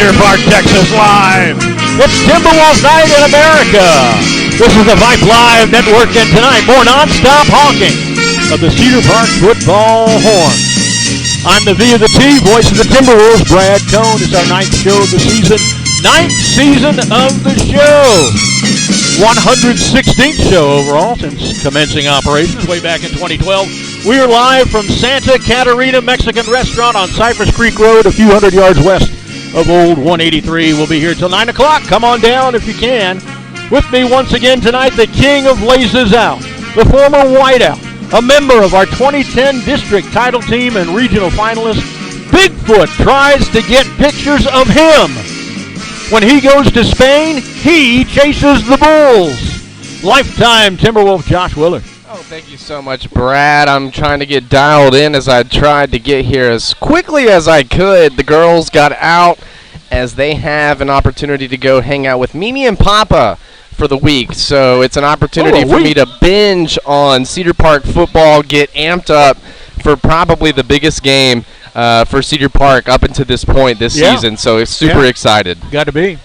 Cedar Park, Texas Live. It's Timberwolf Night in America. This is the Vype Live Network, and tonight, more non-stop honking of the Cedar Park football horn. I'm the V of the T, voice of the Timberwolves, Brad Cone. It's our ninth show of the season. Ninth season of the show. 116th show overall since commencing operations way back in 2012. We are live from Santa Catarina Mexican Restaurant on Cypress Creek Road, a few hundred yards west of Old 183. We'll be here till 9 o'clock. Come on down if you can. With me once again tonight, the king of Laces Out, the former whiteout, a member of our 2010 district title team and regional finalist. Bigfoot tries to get pictures of him. When he goes to Spain, he chases the bulls. Lifetime Timberwolf Josh Willard. Oh, thank you so much, Brad. I'm trying to get dialed in as I tried to get here as quickly as I could. The girls got out as they have an opportunity to go hang out with Mimi and Papa for the week. So it's an opportunity for me to binge on Cedar Park football, get amped up for probably the biggest game for Cedar Park up until this point this season. So it's super excited. Got to be.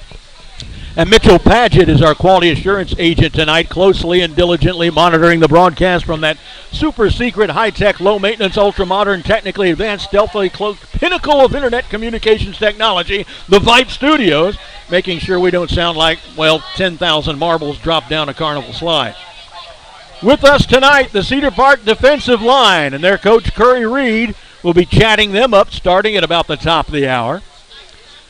And Mitchell Padgett is our quality assurance agent tonight, closely and diligently monitoring the broadcast from that super secret, high-tech, low-maintenance, ultra-modern, technically advanced, stealthily cloaked pinnacle of internet communications technology, the Vype Studios, making sure we don't sound like, well, 10,000 marbles dropped down a carnival slide. With us tonight, the Cedar Park defensive line, and their coach, Curry Reed, will be chatting them up starting at about the top of the hour.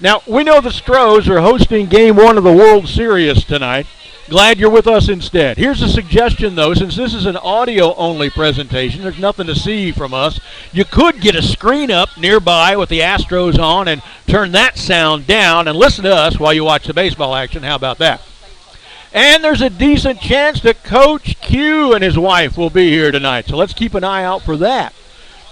Now, we know the Stros are hosting Game 1 of the World Series tonight. Glad you're with us instead. Here's a suggestion, though. Since this is an audio-only presentation, there's nothing to see from us. You could get a screen up nearby with the Astros on and turn that sound down and listen to us while you watch the baseball action. How about that? And there's a decent chance that Coach Q and his wife will be here tonight, so let's keep an eye out for that.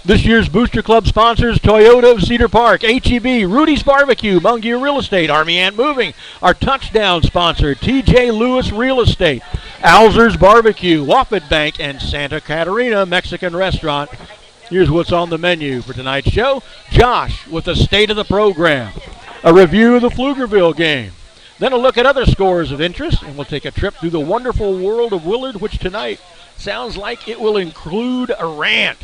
This year's Booster Club sponsors, Toyota of Cedar Park, H-E-B, Rudy's Barbecue, Mungia Real Estate, Army Ant Moving. Our touchdown sponsor, T.J. Lewis Real Estate, Alzer's Barbecue, Waffet Bank, and Santa Catarina Mexican Restaurant. Here's what's on the menu for tonight's show. Josh with the state of the program, a review of the Pflugerville game, then a look at other scores of interest, and we'll take a trip through the wonderful world of Willard, which tonight sounds like it will include a rant.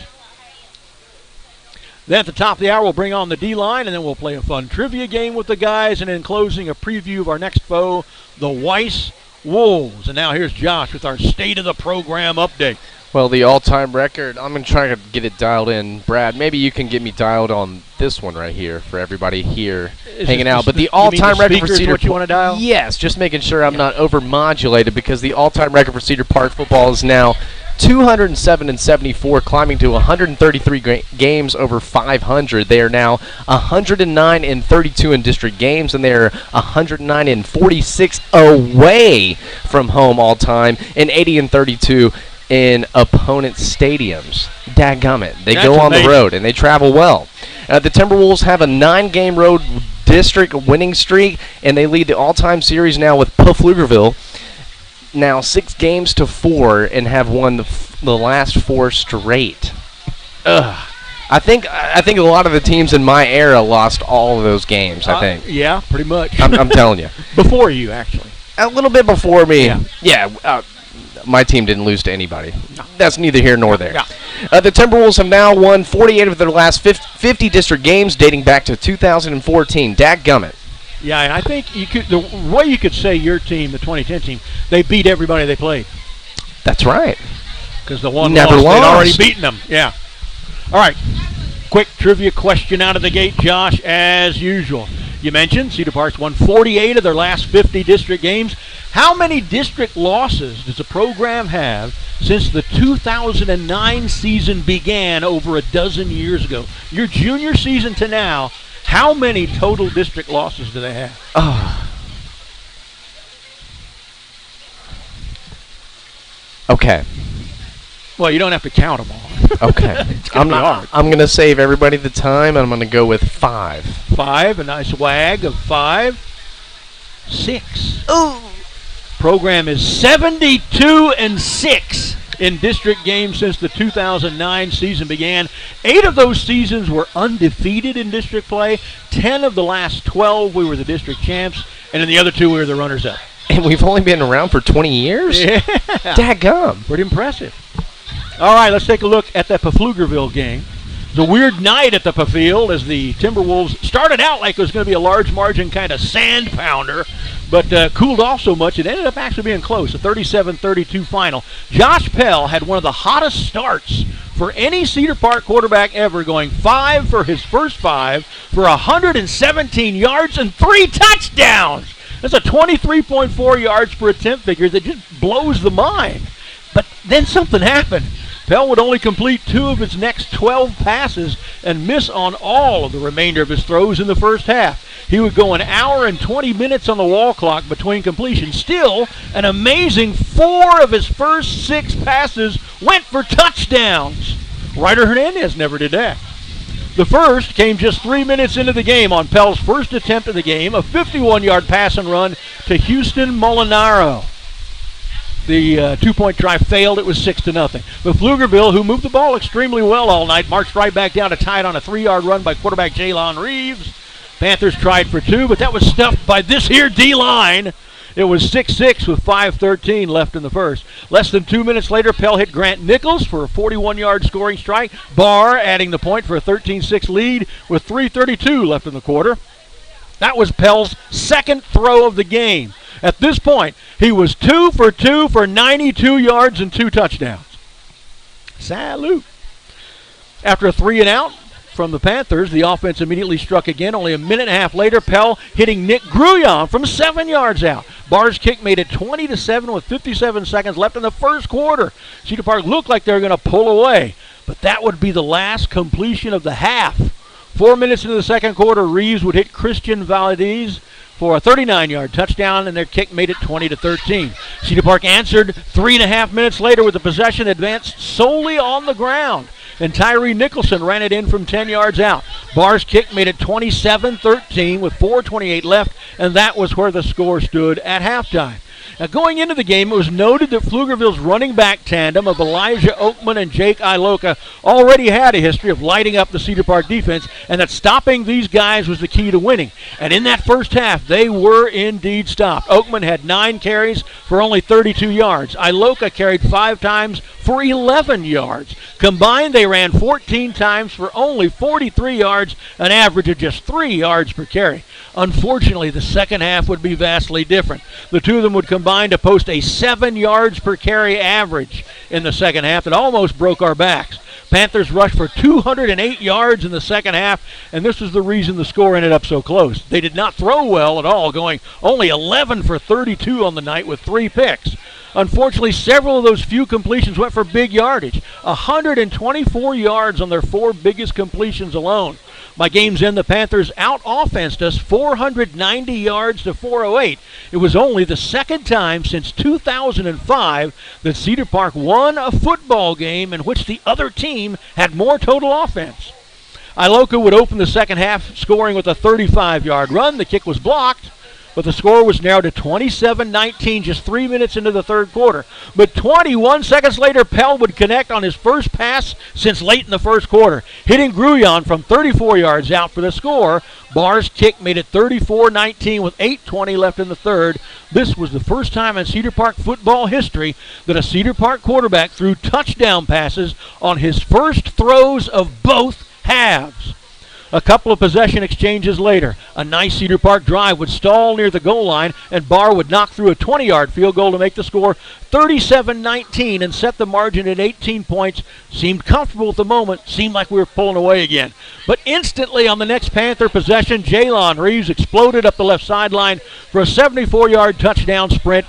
Then at the top of the hour, we'll bring on the D-line, and then we'll play a fun trivia game with the guys, and in closing, a preview of our next foe, the Weiss Wolves. And now here's Josh with our State of the Program update. Well, the all-time record, I'm going to try to get it dialed in. Brad, maybe you can get me dialed on this one right here for everybody here hanging out. But the all-time record for Cedar Park, you want to dial? Yes, just making sure I'm not over-modulated, because the all-time record for Cedar Park football is now 207-74, climbing to 133 games over 500. They are now 109-32 in district games, and they are 109-46 away from home all time, and 80-32 in opponent stadiums. Dadgummit. They go on the road, and they travel well. The Timberwolves have a 9-game road district winning streak, and they lead the all-time series now with Pflugerville. Now 6 games to 4 and have won the last 4 straight. I think a lot of the teams in my era lost all of those games. I think. Yeah, pretty much. I'm telling you. Before you, actually. A little bit before me. Yeah. My team didn't lose to anybody. No. That's neither here nor there. Yeah. The Timberwolves have now won 48 of their last 50 district games, dating back to 2014. Dadgummit. Yeah, and I think you could. The way you could say your team, the 2010 team, they beat everybody they played. That's right. Because the one never lost, lost. They'd already beaten them. Yeah. All right. Quick trivia question out of the gate, Josh, as usual. You mentioned Cedar Park's won 48 of their last 50 district games. How many district losses does the program have since the 2009 season began over a dozen years ago? Your junior season to now, how many total district losses do they have? Okay. Well, you don't have to count them all. Okay. I'm going to save everybody the time, and I'm going to go with 5. 5, a nice wag of 5. 6. Ooh. Program is 72-6 in district games since the 2009 season began. 8 of those seasons were undefeated in district play. 10 of the last 12 we were the district champs, and in the other 2 we were the runners-up. And we've only been around for 20 years? Yeah. Dadgum. Pretty impressive. All right, let's take a look at that Pflugerville game. It was a weird night at the Field as the Timberwolves started out like it was going to be a large margin kind of sand pounder, but cooled off so much it ended up actually being close, a 37-32 final. Josh Pell had one of the hottest starts for any Cedar Park quarterback ever, going 5 for his first 5 for 117 yards and 3 touchdowns. That's a 23.4 yards per attempt figure that just blows the mind. But then something happened. Pell would only complete 2 of his next 12 passes and miss on all of the remainder of his throws in the first half. He would go an hour and 20 minutes on the wall clock between completions. Still, an amazing 4 of his first 6 passes went for touchdowns. Ryder Hernandez never did that. The first came just 3 minutes into the game on Pell's first attempt of the game, a 51-yard pass and run to Houston Molinaro. The 2-point try failed. It was 6-0. But Pflugerville, who moved the ball extremely well all night, marched right back down to tie it on a 3-yard run by quarterback Jalon Reeves. Panthers tried for 2, but that was stuffed by this here D-line. It was 6-6 with 5:13 left in the first. Less than 2 minutes later, Pell hit Grant Nichols for a 41-yard scoring strike. Barr adding the point for a 13-6 lead with 3:32 left in the quarter. That was Pell's second throw of the game. At this point, he was 2 for 2 for 92 yards and 2 touchdowns. Salute. After a 3-and-out from the Panthers, the offense immediately struck again. Only a minute and a half later, Pell hitting Nick Gruyon from 7 yards out. Barr's kick made it 20-7 with 57 seconds left in the first quarter. Cedar Park looked like they were going to pull away, but that would be the last completion of the half. 4 minutes into the second quarter, Reeves would hit Christian Valdez for a 39-yard touchdown, and their kick made it 20-13. Cedar Park answered 3.5 minutes later with the possession advanced solely on the ground, and Tyree Nicholson ran it in from 10 yards out. Barr's kick made it 27-13 with 4:28 left, and that was where the score stood at halftime. Now, going into the game, it was noted that Pflugerville's running back tandem of Elijah Oakman and Jake Iloka already had a history of lighting up the Cedar Park defense, and that stopping these guys was the key to winning. And in that first half, they were indeed stopped. Oakman had 9 carries for only 32 yards. Iloka carried 5 times for 11 yards. Combined, they ran 14 times for only 43 yards, an average of just 3 yards per carry. Unfortunately, the second half would be vastly different. The two of them would combine to post a 7 yards per carry average in the second half that almost broke our backs. Panthers rushed for 208 yards in the second half, and this was the reason the score ended up so close. They did not throw well at all, going only 11 for 32 on the night with 3 picks. Unfortunately, several of those few completions went for big yardage, 124 yards on their 4 biggest completions alone. By game's end, the Panthers out-offensed us 490 yards to 408. It was only the second time since 2005 that Cedar Park won a football game in which the other team had more total offense. Iloka would open the second half scoring with a 35-yard run. The kick was blocked, but the score was narrowed to 27-19 just 3 minutes into the third quarter. But 21 seconds later, Pell would connect on his first pass since late in the first quarter, hitting Gruyon from 34 yards out for the score. Barr's kick made it 34-19 with 8:20 left in the third. This was the first time in Cedar Park football history that a Cedar Park quarterback threw touchdown passes on his first throws of both halves. A couple of possession exchanges later, a nice Cedar Park drive would stall near the goal line, and Barr would knock through a 20-yard field goal to make the score 37-19 and set the margin at 18 points. Seemed comfortable at the moment, seemed like we were pulling away again. But instantly on the next Panther possession, Jalon Reeves exploded up the left sideline for a 74-yard touchdown sprint.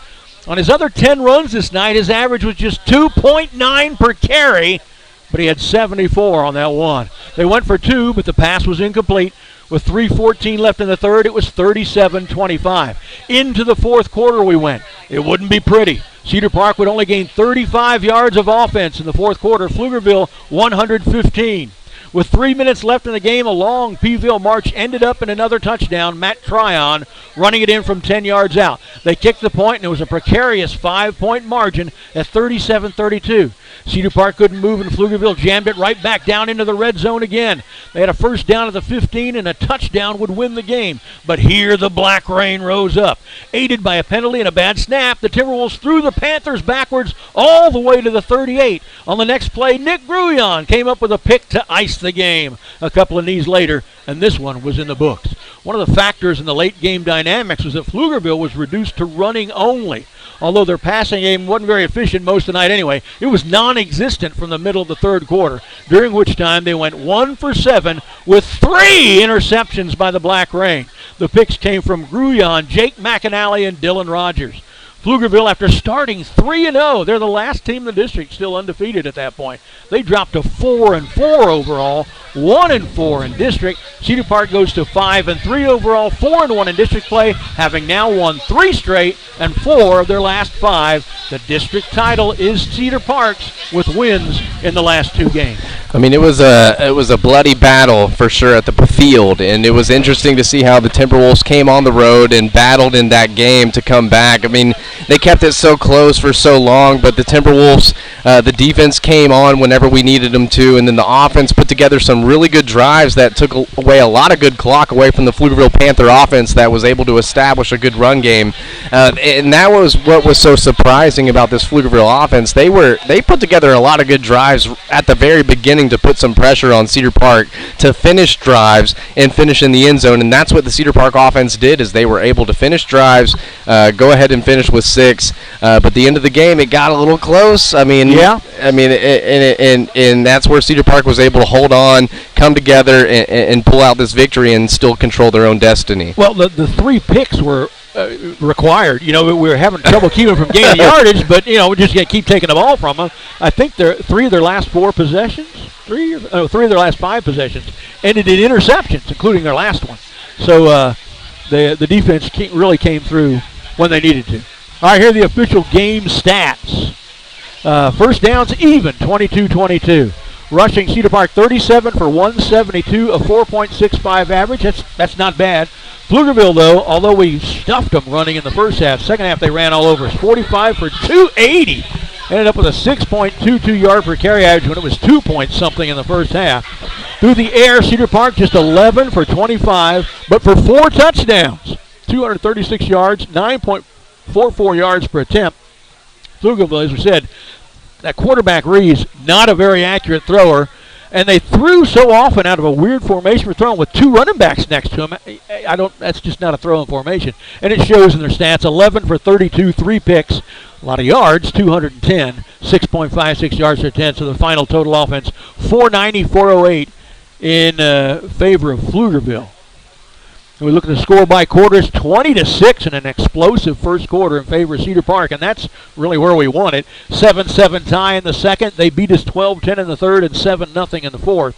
On his other 10 runs this night, his average was just 2.9 per carry, but he had 74 on that one. They went for 2, but the pass was incomplete. With 3:14 left in the third, it was 37-25. Into the fourth quarter we went. It wouldn't be pretty. Cedar Park would only gain 35 yards of offense in the fourth quarter. Pflugerville 115. With 3 minutes left in the game, a long Peeville march ended up in another touchdown. Matt Tryon running it in from 10 yards out. They kicked the point, and it was a precarious 5-point margin at 37-32. Cedar Park couldn't move, and Pflugerville jammed it right back down into the red zone again. They had a first down at the 15, and a touchdown would win the game. But here the Black Rain rose up. Aided by a penalty and a bad snap, the Timberwolves threw the Panthers backwards all the way to the 38. On the next play, Nick Gruyon came up with a pick to ice the game. A couple of knees later, and this one was in the books. One of the factors in the late game dynamics was that Pflugerville was reduced to running only. Although their passing game wasn't very efficient most of the night anyway, it was non-existent from the middle of the third quarter, during which time they went 1 for 7 with 3 interceptions by the Black Rain. The picks came from Gruyon, Jake McAnally, and Dylan Rogers. Pflugerville, after starting 3-0, they're the last team in the district still undefeated at that point. They dropped to 4-4 overall, 1-4 in district. Cedar Park goes to 5-3 overall, 4-1 in district play, having now won 3 straight and 4 of their last 5. The district title is Cedar Park's with wins in the last 2 games. I mean, it was a bloody battle for sure at the field, and it was interesting to see how the Timberwolves came on the road and battled in that game to come back. I mean, they kept it so close for so long, but the Timberwolves, the defense came on whenever we needed them to, and then the offense put together some really good drives that took away a lot of good clock away from the Pflugerville Panther offense that was able to establish a good run game. And that was what was so surprising about this Pflugerville offense. They put together a lot of good drives at the very beginning to put some pressure on Cedar Park to finish drives and finish in the end zone, and that's what the Cedar Park offense did, is they were able to finish drives, go ahead and finish with 6, but the end of the game it got a little close. I mean, and that's where Cedar Park was able to hold on, come together, and pull out this victory and still control their own destiny. Well, the 3 picks were required. You know, we were having trouble keeping from gaining yardage, but, you know, we just got to keep taking the ball from them. I think 3 of their last 4 possessions, 3 of their last 5 possessions ended in interceptions, including their last one. So the defense really came through when they needed to. All right, here are the official game stats. First downs even, 22-22. Rushing, Cedar Park 37 for 172, a 4.65 average. That's not bad. Pflugerville, though, although we stuffed them running in the first half, second half they ran all over us. 45 for 280. Ended up with a 6.22 yard per carry average when it was 2 point something in the first half. Through the air, Cedar Park just 11 for 25, but for 4 touchdowns. 236 yards, 9.44 yards per attempt. Pflugerville, as we said, that quarterback Reeves, not a very accurate thrower, and they threw so often out of a weird formation for throwing with 2 running backs next to him. That's just not a throwing formation. And it shows in their stats, 11 for 32, 3 picks, a lot of yards, 210, 6.56 yards per attempt. So the final total offense, 490, 408 in favor of Pflugerville. And we look at the score by quarters, 20-6 in an explosive first quarter in favor of Cedar Park, and that's really where we want it. 7-7 tie in the second. They beat us 12-10 in the third and 7-0 in the fourth.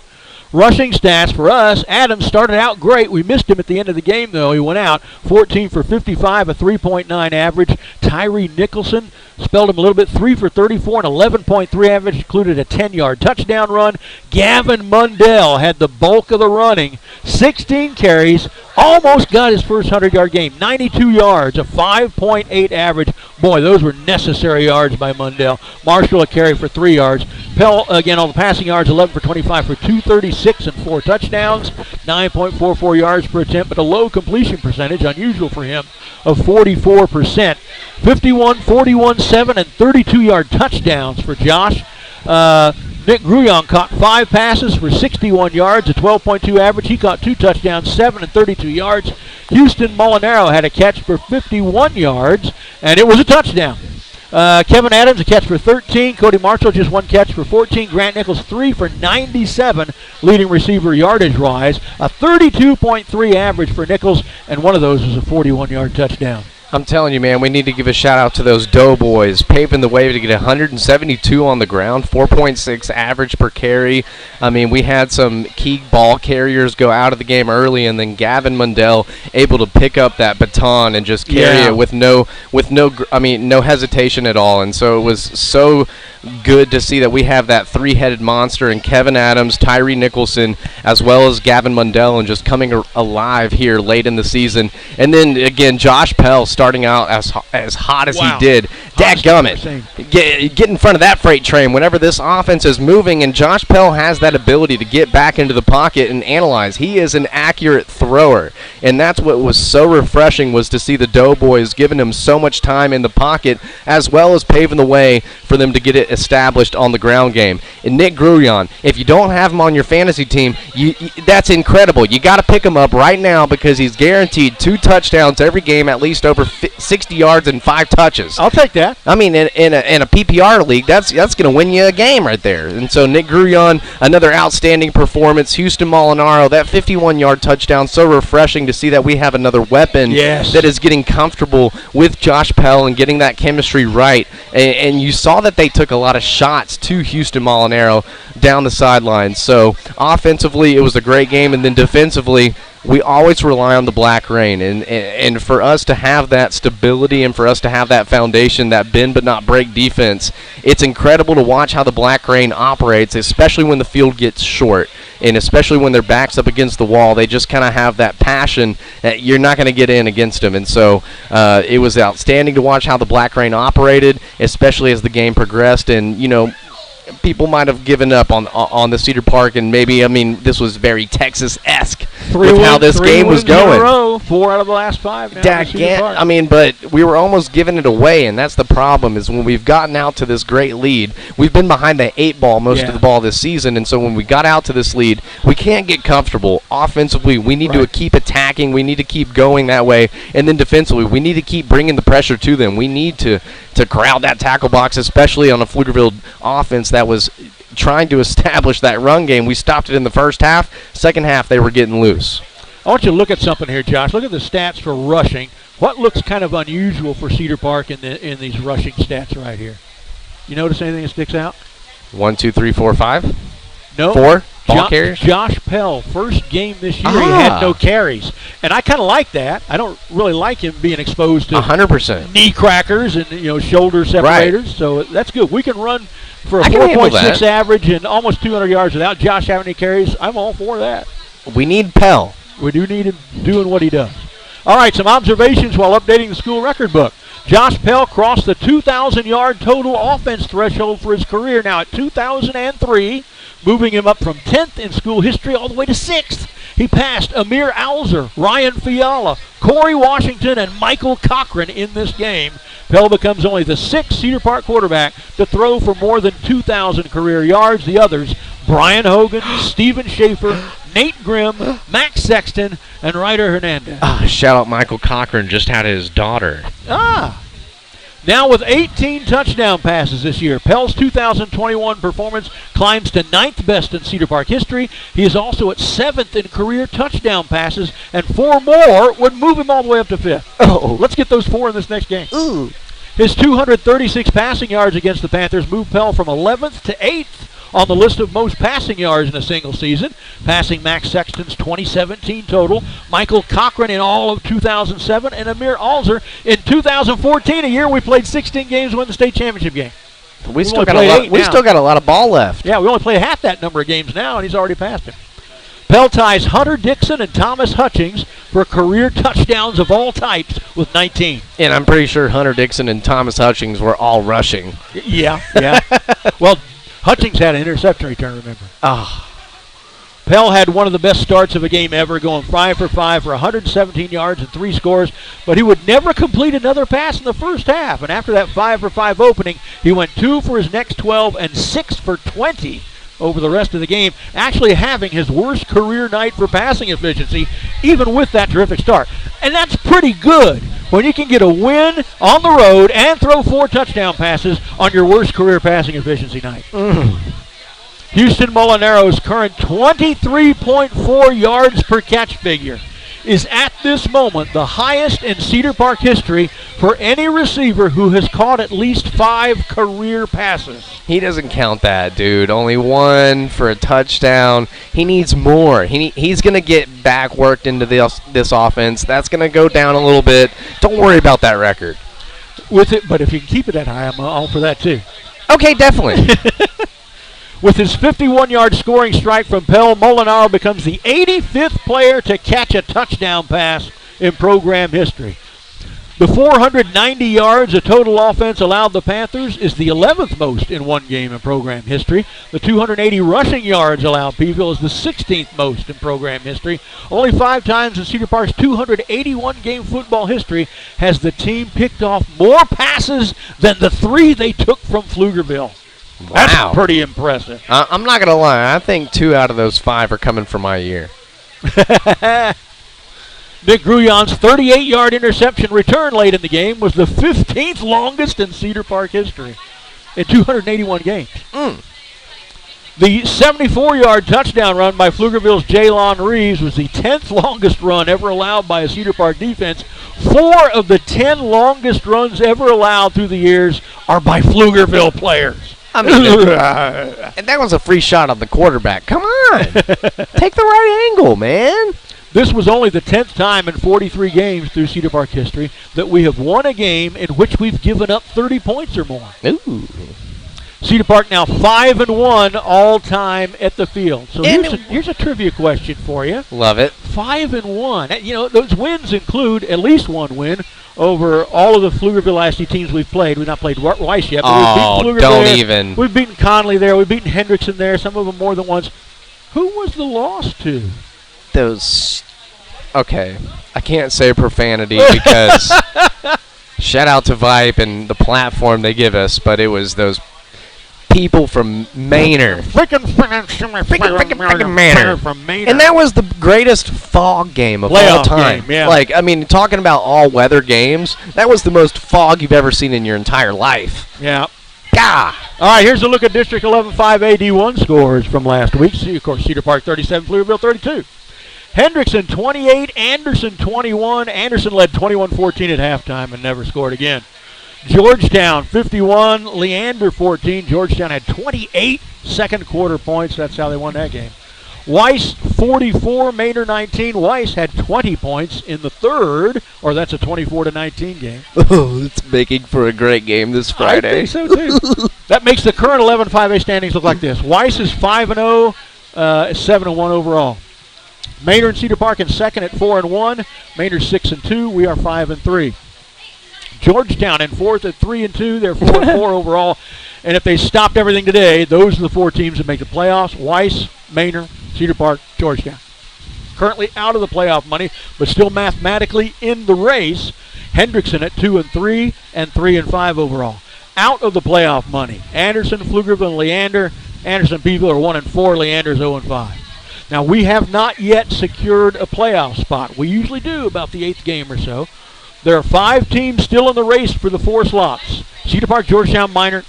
Rushing stats for us, Adams started out great. We missed him at the end of the game, though. He went out 14 for 55, a 3.9 average. Tyree Nicholson spelled him a little bit, 3 for 34, an 11.3 average, included a 10-yard touchdown run. Gavin Mundell had the bulk of the running, 16 carries, almost got his first 100-yard game, 92 yards, a 5.8 average. Boy, those were necessary yards by Mundell. Marshall a carry for 3 yards. Pell, again, all the passing yards, 11 for 25 for 236 and 4 touchdowns, 9.44 yards per attempt, but a low completion percentage, unusual for him, of 44%. 51, 41, 7, and 32-yard touchdowns for Josh. Nick Gruyon caught 5 passes for 61 yards, a 12.2 average. He caught 2 touchdowns, 7 and 32 yards. Houston Molinaro had a catch for 51 yards, and it was a touchdown. Kevin Adams, a catch for 13. Cody Marshall, just 1 catch for 14. Grant Nichols, 3 for 97, leading receiver yardage-wise. A 32.3 average for Nichols, and one of those was a 41-yard touchdown. I'm telling you, man, we need to give a shout-out to those Doughboys, paving the way to get 172 on the ground, 4.6 average per carry. I mean, we had some key ball carriers go out of the game early, and then Gavin Mundell able to pick up that baton and just carry it with no hesitation at all. And so it was so good to see that we have that three-headed monster in Kevin Adams, Tyree Nicholson, as well as Gavin Mundell, and just coming alive here late in the season. And then, again, Josh Pell starting out as hot as he did. Dadgummit. Get in front of that freight train whenever this offense is moving, and Josh Pell has that ability to get back into the pocket and analyze. He is an accurate thrower, and that's what was so refreshing, was to see the Doughboys giving him so much time in the pocket, as well as paving the way for them to get it established on the ground game. And Nick Gruyon, if you don't have him on your fantasy team, that's incredible. You got to pick him up right now because he's guaranteed 2 touchdowns every game, at least over 60 yards and 5 touches. I'll take that. I mean, in a PPR league, that's going to win you a game right there. And so Nick Gruyon, another outstanding performance. Houston Molinaro, that 51-yard touchdown, so refreshing to see that we have another weapon that is getting comfortable with Josh Pell and getting that chemistry right. And you saw that they took a lot of shots to Houston Molinaro down the sidelines. So offensively, it was a great game, and then defensively, we always rely on the Black Rain, and for us to have that stability and for us to have that foundation, that bend but not break defense, it's incredible to watch how the Black Rain operates, especially when the field gets short, and especially when their back's up against the wall. They just kind of have that passion that you're not going to get in against them, and so it was outstanding to watch how the Black Rain operated, especially as the game progressed. And, you know, people might have given up on the Cedar Park, and maybe, I mean, this was very Texas-esque with how this game was going. 3 in a row, 4 out of the last 5 now. I mean, but we were almost giving it away, and that's the problem, is when we've gotten out to this great lead, we've been behind the 8 ball most of the ball this season, and so when we got out to this lead, we can't get comfortable. Offensively, we need to keep attacking. We need to keep going that way, and then defensively, we need to keep bringing the pressure to them. We need to crowd that tackle box, especially on a Pflugerville offense that was trying to establish that run game. We stopped it in the first half. Second half, they were getting loose. I want you to look at something here, Josh. Look at the stats for rushing. What looks kind of unusual for Cedar Park in these rushing stats right here? You notice anything that sticks out? 1, 2, 3, 4, 5? No. 4 ball carriers? Josh Pell, first game this year, he had no carries. And I kind of like that. I don't really like him being exposed to 100% knee crackers and shoulder separators. Right. So that's good. We can run for a 4.6 average and almost 200 yards without Josh having any carries. I'm all for that. We need Pell. We do need him doing what he does. All right, some observations while updating the school record book. Josh Pell crossed the 2,000-yard total offense threshold for his career now at 2,003, moving him up from 10th in school history all the way to 6th. He passed Amir Alzer, Ryan Fiala, Corey Washington, and Michael Cochran in this game. Pell becomes only the 6th Cedar Park quarterback to throw for more than 2,000 career yards. The others, Brian Hogan, Steven Schaefer, Nate Grimm, Max Sexton, and Ryder Hernandez. Shout out Michael Cochran, just had his daughter. Now with 18 touchdown passes this year, Pell's 2021 performance climbs to 9th best in Cedar Park history. He is also at 7th in career touchdown passes, and 4 more would move him all the way up to 5th. Let's get those 4 in this next game. His 236 passing yards against the Panthers moved Pell from 11th to 8th on the list of most passing yards in a single season, passing Max Sexton's 2017 total, Michael Cochran in all of 2007, and Amir Alzer in 2014, a year we played 16 games to win the state championship game. We still got a lot of ball left. Yeah, we only play half that number of games now, and he's already passed him. Pell ties Hunter Dixon and Thomas Hutchings for career touchdowns of all types with 19. And I'm pretty sure Hunter Dixon and Thomas Hutchings were all rushing. Yeah. Well, Hutchings had an interception return, remember. Pell had one of the best starts of a game ever, going 5 for 5 for 117 yards and 3 scores, but he would never complete another pass in the first half. And after that 5 for 5 opening, he went 2 for his next 12 and 6 for 20 over the rest of the game, actually having his worst career night for passing efficiency, even with that terrific start. And that's pretty good when you can get a win on the road and throw 4 touchdown passes on your worst career passing efficiency night. Houston Molinaro's current 23.4 yards per catch figure is at this moment the highest in Cedar Park history for any receiver who has caught at least 5 career passes. He doesn't count that, dude. Only 1 for a touchdown. He needs more. He's going to get back worked into this offense. That's going to go down a little bit. Don't worry about that record. With it, but if you can keep it that high, I'm all for that too. Okay, definitely. With his 51-yard scoring strike from Pell, Molinaro becomes the 85th player to catch a touchdown pass in program history. The 490 yards of total offense allowed the Panthers is the 11th most in one game in program history. The 280 rushing yards allowed Peeville is the 16th most in program history. Only 5 times in Cedar Park's 281-game football history has the team picked off more passes than the 3 they took from Pflugerville. Wow. That's pretty impressive. I'm not going to lie. I think 2 out of those 5 are coming for my year. Nick Grouillon's 38-yard interception return late in the game was the 15th longest in Cedar Park history in 281 games. The 74-yard touchdown run by Pflugerville's Jaylon Reeves was the 10th longest run ever allowed by a Cedar Park defense. 4 of the 10 longest runs ever allowed through the years are by Pflugerville players. I mean, and that was a free shot on the quarterback. Come on. Take the right angle, man. This was only the 10th time in 43 games through Cedar Park history that we have won a game in which we've given up 30 points or more. Ooh. Cedar Park now 5-1 all time at the field. So here's a trivia question for you. Love it. 5-1. You know, those wins include at least one win over all of the Pflugerville ISD teams we've played. We've not played Weiss yet, but we've beaten Pflugerville don't there. even. We've beaten Conley there. We've beaten Hendrickson there, some of them more than once. Who was the loss to? Those. Okay. I can't say profanity because shout out to Vype and the platform they give us, but it was those people from Manor. Freaking Manor. From Manor. And that was the greatest fog game of all time. Game, yeah. Like, I mean, talking about all-weather games, that was the most fog you've ever seen in your entire life. Yeah. Gah! All right, here's a look at District 11-5 AD1 scores from last week. See, of course, Cedar Park 37, Pflugerville 32. Hendrickson 28, Anderson 21. Anderson led 21-14 at halftime and never scored again. Georgetown 51, Leander 14. Georgetown had 28 second quarter points. That's how they won that game. Weiss 44, Manor 19. Weiss had 20 points in the third, or that's a 24-19 game. Oh, it's making for a great game this Friday. I think so too. That makes the current 11-5A standings look like this. Weiss is 5-0, 7-1 overall. Manor and Cedar Park in second at 4-1. Manor 6-2. We are 5-3. Georgetown in fourth at 3-2. They're 4-4 overall. And if they stopped everything today, those are the 4 teams that make the playoffs: Weiss, Manor, Cedar Park, Georgetown. Currently out of the playoff money, but still mathematically in the race. Hendrickson at 2-3 and 3-5 overall. Out of the playoff money: Anderson, Pflugerville, and Leander. Anderson and Peeville are 1-4. Leander's 0-5. Now, we have not yet secured a playoff spot. We usually do about the 8th game or so. There are 5 teams still in the race for the 4 slots: Cedar Park, Georgetown, Manor,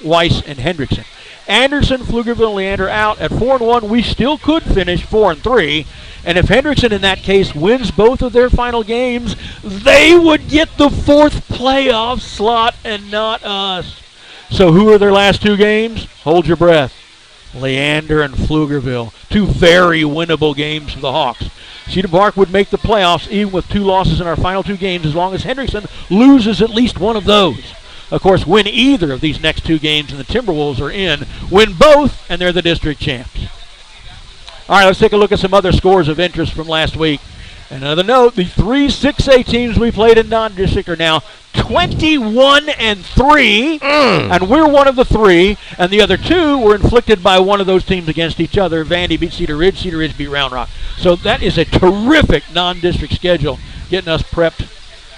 Weiss, and Hendrickson. Anderson, Pflugerville, and Leander out. At 4-1, we still could finish 4-3. And if Hendrickson, in that case, wins both of their final games, they would get the 4th playoff slot and not us. So who are their last 2 games? Hold your breath. Leander and Pflugerville. 2 very winnable games for the Hawks. Cedar Park would make the playoffs even with 2 losses in our final 2 games as long as Hendrickson loses at least one of those. Of course, win either of these next 2 games and the Timberwolves are in. Win both and they're the district champs. All right, let's take a look at some other scores of interest from last week. Another note, the 3 6A teams we played in non-district are now 21-3, and we're one of the 3, and the other 2 were inflicted by one of those teams against each other. Vandy beat Cedar Ridge beat Round Rock. So that is a terrific non-district schedule, getting us prepped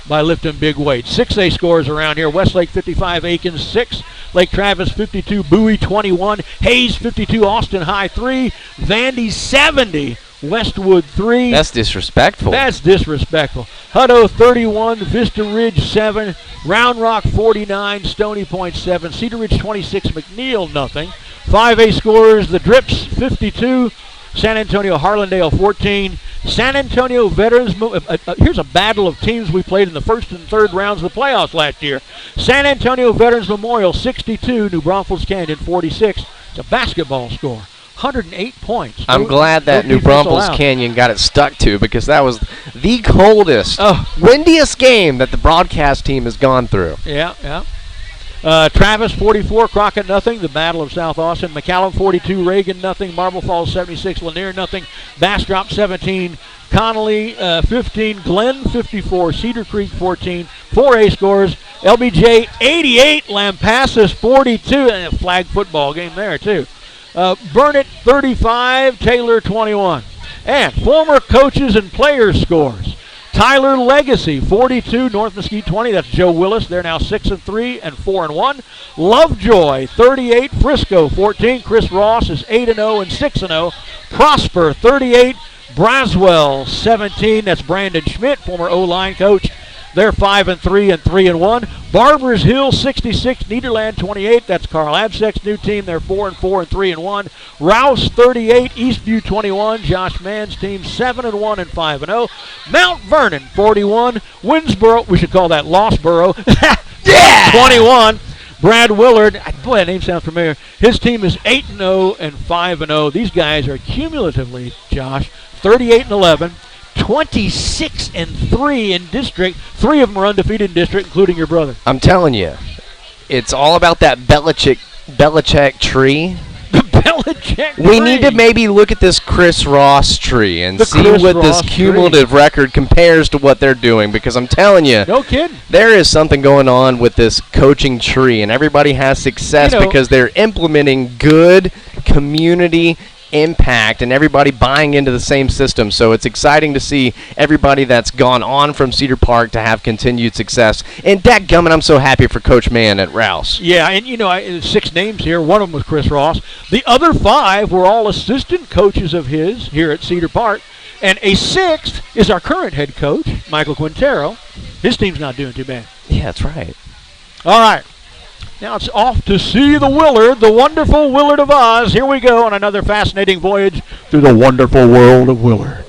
by lifting big weights. 6A scores around here: Westlake 55, Aikens 6, Lake Travis 52, Bowie 21, Hayes 52, Austin High 3, Vandy 70, Westwood 3. That's disrespectful. That's disrespectful. Hutto 31, Vista Ridge 7, Round Rock 49, Stony Point 7, Cedar Ridge 26, McNeil nothing. 5A scores: the Drips 52, San Antonio Harlandale 14, San Antonio Veterans. Here's a battle of teams we played in the first and third rounds of the playoffs last year. San Antonio Veterans Memorial 62, New Braunfels Canyon 46. It's a basketball score. 108 points. I'm glad that New Braunfels Canyon got it stuck to, because that was the coldest, windiest game that the broadcast team has gone through. Yeah, yeah. Travis 44, Crockett nothing. The Battle of South Austin. McCallum 42, Reagan nothing. Marble Falls 76, Lanier nothing. Bastrop 17, Connolly 15, Glenn 54, Cedar Creek 14. 4A scores. LBJ 88, Lampasas 42, and a flag football game there too. Burnett 35, Taylor 21. And former coaches and players scores. Tyler Legacy 42, North Mesquite 20. That's Joe Willis. They're now 6-3 and 4-1. Lovejoy 38, Frisco 14. Chris Ross is 8-0 and 6-0. Prosper 38, Braswell 17. That's Brandon Schmidt, former O-line coach. They're 5-3 and 3-1. Barbers Hill 66, Nederland 28. That's Carl Absek's new team. They're 4-4 and 3-1. Rouse 38, Eastview 21. Josh Mann's team 7-1 and 5-0. Mount Vernon 41. Winsboro, we should call that Lostboro. Yeah! 21. Brad Willard, boy, that name sounds familiar. His team is 8-0 and 5-0. These guys are cumulatively, Josh, 38 and 11. 26 and 3 in district. 3 of them are undefeated in district, including your brother. I'm telling you, it's all about that Belichick tree. The Belichick tree. We need to maybe look at this Chris Ross tree and see what this cumulative record compares to what they're doing, because I'm telling you, no kidding, there is something going on with this coaching tree, and everybody has success because they're implementing good community impact and everybody buying into the same system. So it's exciting to see everybody that's gone on from Cedar Park to have continued success. And dadgummit, I'm so happy for Coach Mann at Rouse. Yeah, and 6 names here. One of them was Chris Ross. The other 5 were all assistant coaches of his here at Cedar Park. And a 6th is our current head coach, Michael Quintero. His team's not doing too bad. Yeah, that's right. All right. Now it's off to see the Willard, the wonderful Willard of Oz. Here we go on another fascinating voyage through the wonderful world of Willard.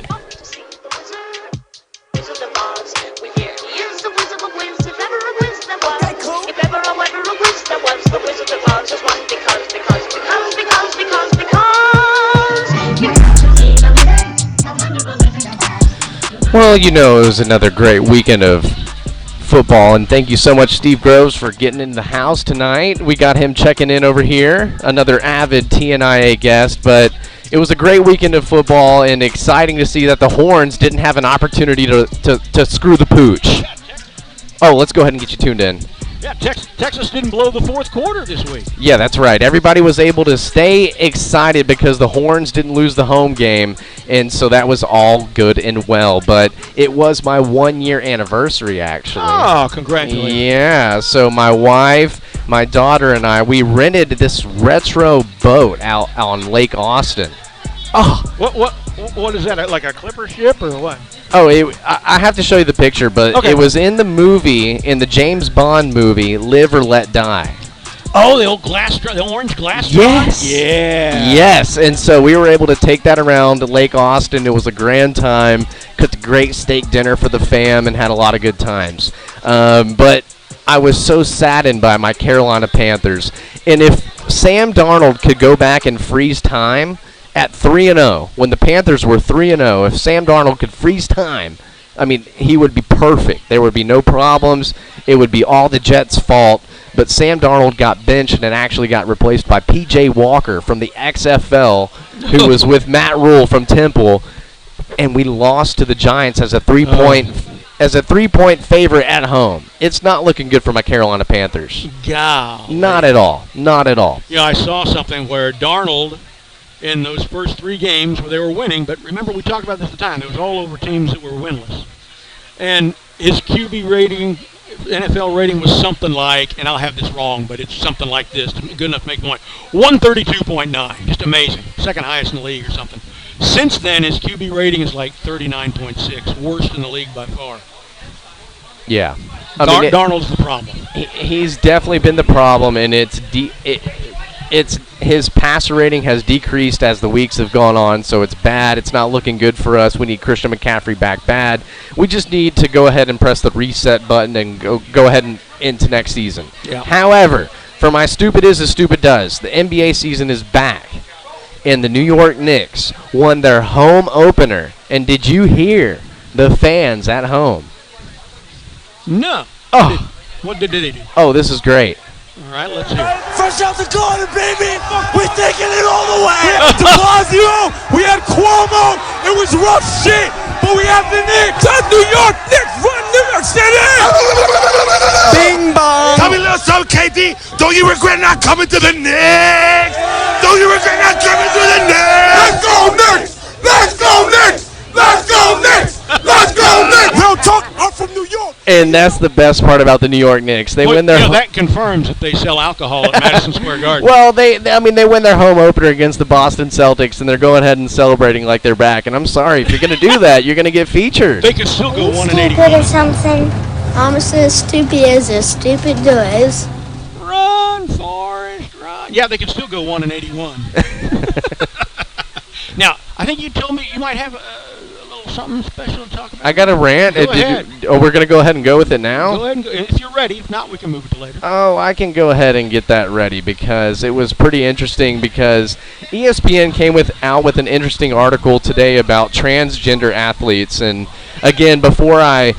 Well, it was another great weekend of football, and thank you so much, Steve Groves, for getting in the house tonight. We got him checking in over here, another avid TNIA guest, but it was a great weekend of football and exciting to see that the Horns didn't have an opportunity to screw the pooch. Oh, let's go ahead and get you tuned in. Yeah, Texas didn't blow the fourth quarter this week. Yeah, that's right. Everybody was able to stay excited because the Horns didn't lose the home game, and so that was all good and well. But it was my 1-year anniversary, actually. Oh, congratulations. Yeah, so my wife, my daughter, and I, we rented this retro boat out on Lake Austin. Oh, what is that? Like a clipper ship or what? Oh, I have to show you the picture, but It was in the movie, in the James Bond movie, Live or Let Die. Oh, the old the orange glass Yes. Yeah. Yes, and so we were able to take that around Lake Austin. It was a grand time. Cooked a great steak dinner for the fam and had a lot of good times. But I was so saddened by my Carolina Panthers. And if Sam Darnold could go back and freeze time at 3-0, when the Panthers were 3-0, if Sam Darnold could freeze time, I mean, he would be perfect. There would be no problems. It would be all the Jets' fault. But Sam Darnold got benched and actually got replaced by P.J. Walker from the XFL, who was with Matt Rule from Temple, and we lost to the Giants as a three-point favorite at home. It's not looking good for my Carolina Panthers. Golly. Not at all. Not at all. Yeah, I saw something where Darnold, in those first 3 games where they were winning, but remember we talked about this at the time, it was all over teams that were winless. And his QB rating, NFL rating was something like, and I'll have this wrong, but it's something like this, good enough to make the point, 132.9, just amazing, second highest in the league or something. Since then, his QB rating is like 39.6, worst in the league by far. Yeah. Darnold's the problem. He's definitely been the problem, and his passer rating has decreased as the weeks have gone on, so it's bad. It's not looking good for us. We need Christian McCaffrey back bad. We just need to go ahead and press the reset button and go ahead and into next season. Yeah. However, for my stupid is as stupid does, the NBA season is back, and the New York Knicks won their home opener. And did you hear the fans at home? No. Oh. What did they do? Oh, this is great. All right, let's hear it. Fresh out the garden, baby. We're taking it all the way. We had De Blasio. We had Cuomo. It was rough shit. But we have the Knicks. That's New York. Knicks run New York City. Bing bong. Tell me a little something, KD. Don't you regret not coming to the Knicks? Don't you regret not coming to the Knicks? Let's go Knicks. Let's go Knicks. Let's go Knicks. Let's go Knicks. Real talk. I'm from New York. And that's the best part about the New York Knicks. They win their that confirms that they sell alcohol at Madison Square Garden. Well, they win their home opener against the Boston Celtics, and they're going ahead and celebrating like they're back. And I'm sorry, if you're going to do that, you're going to get featured. They could still go 1-81. Stupid or something. I'm as stupid as stupid does. Run, Forrest, run. Yeah, they could still go 1-81. Now, I think you told me you might have a little something special to talk about. I got a rant. Go ahead. We're going to go ahead and go with it now? Go ahead and go. If you're ready. If not, we can move it to later. Oh, I can go ahead and get that ready because it was pretty interesting because ESPN came out with an interesting article today about transgender athletes. And, again, before I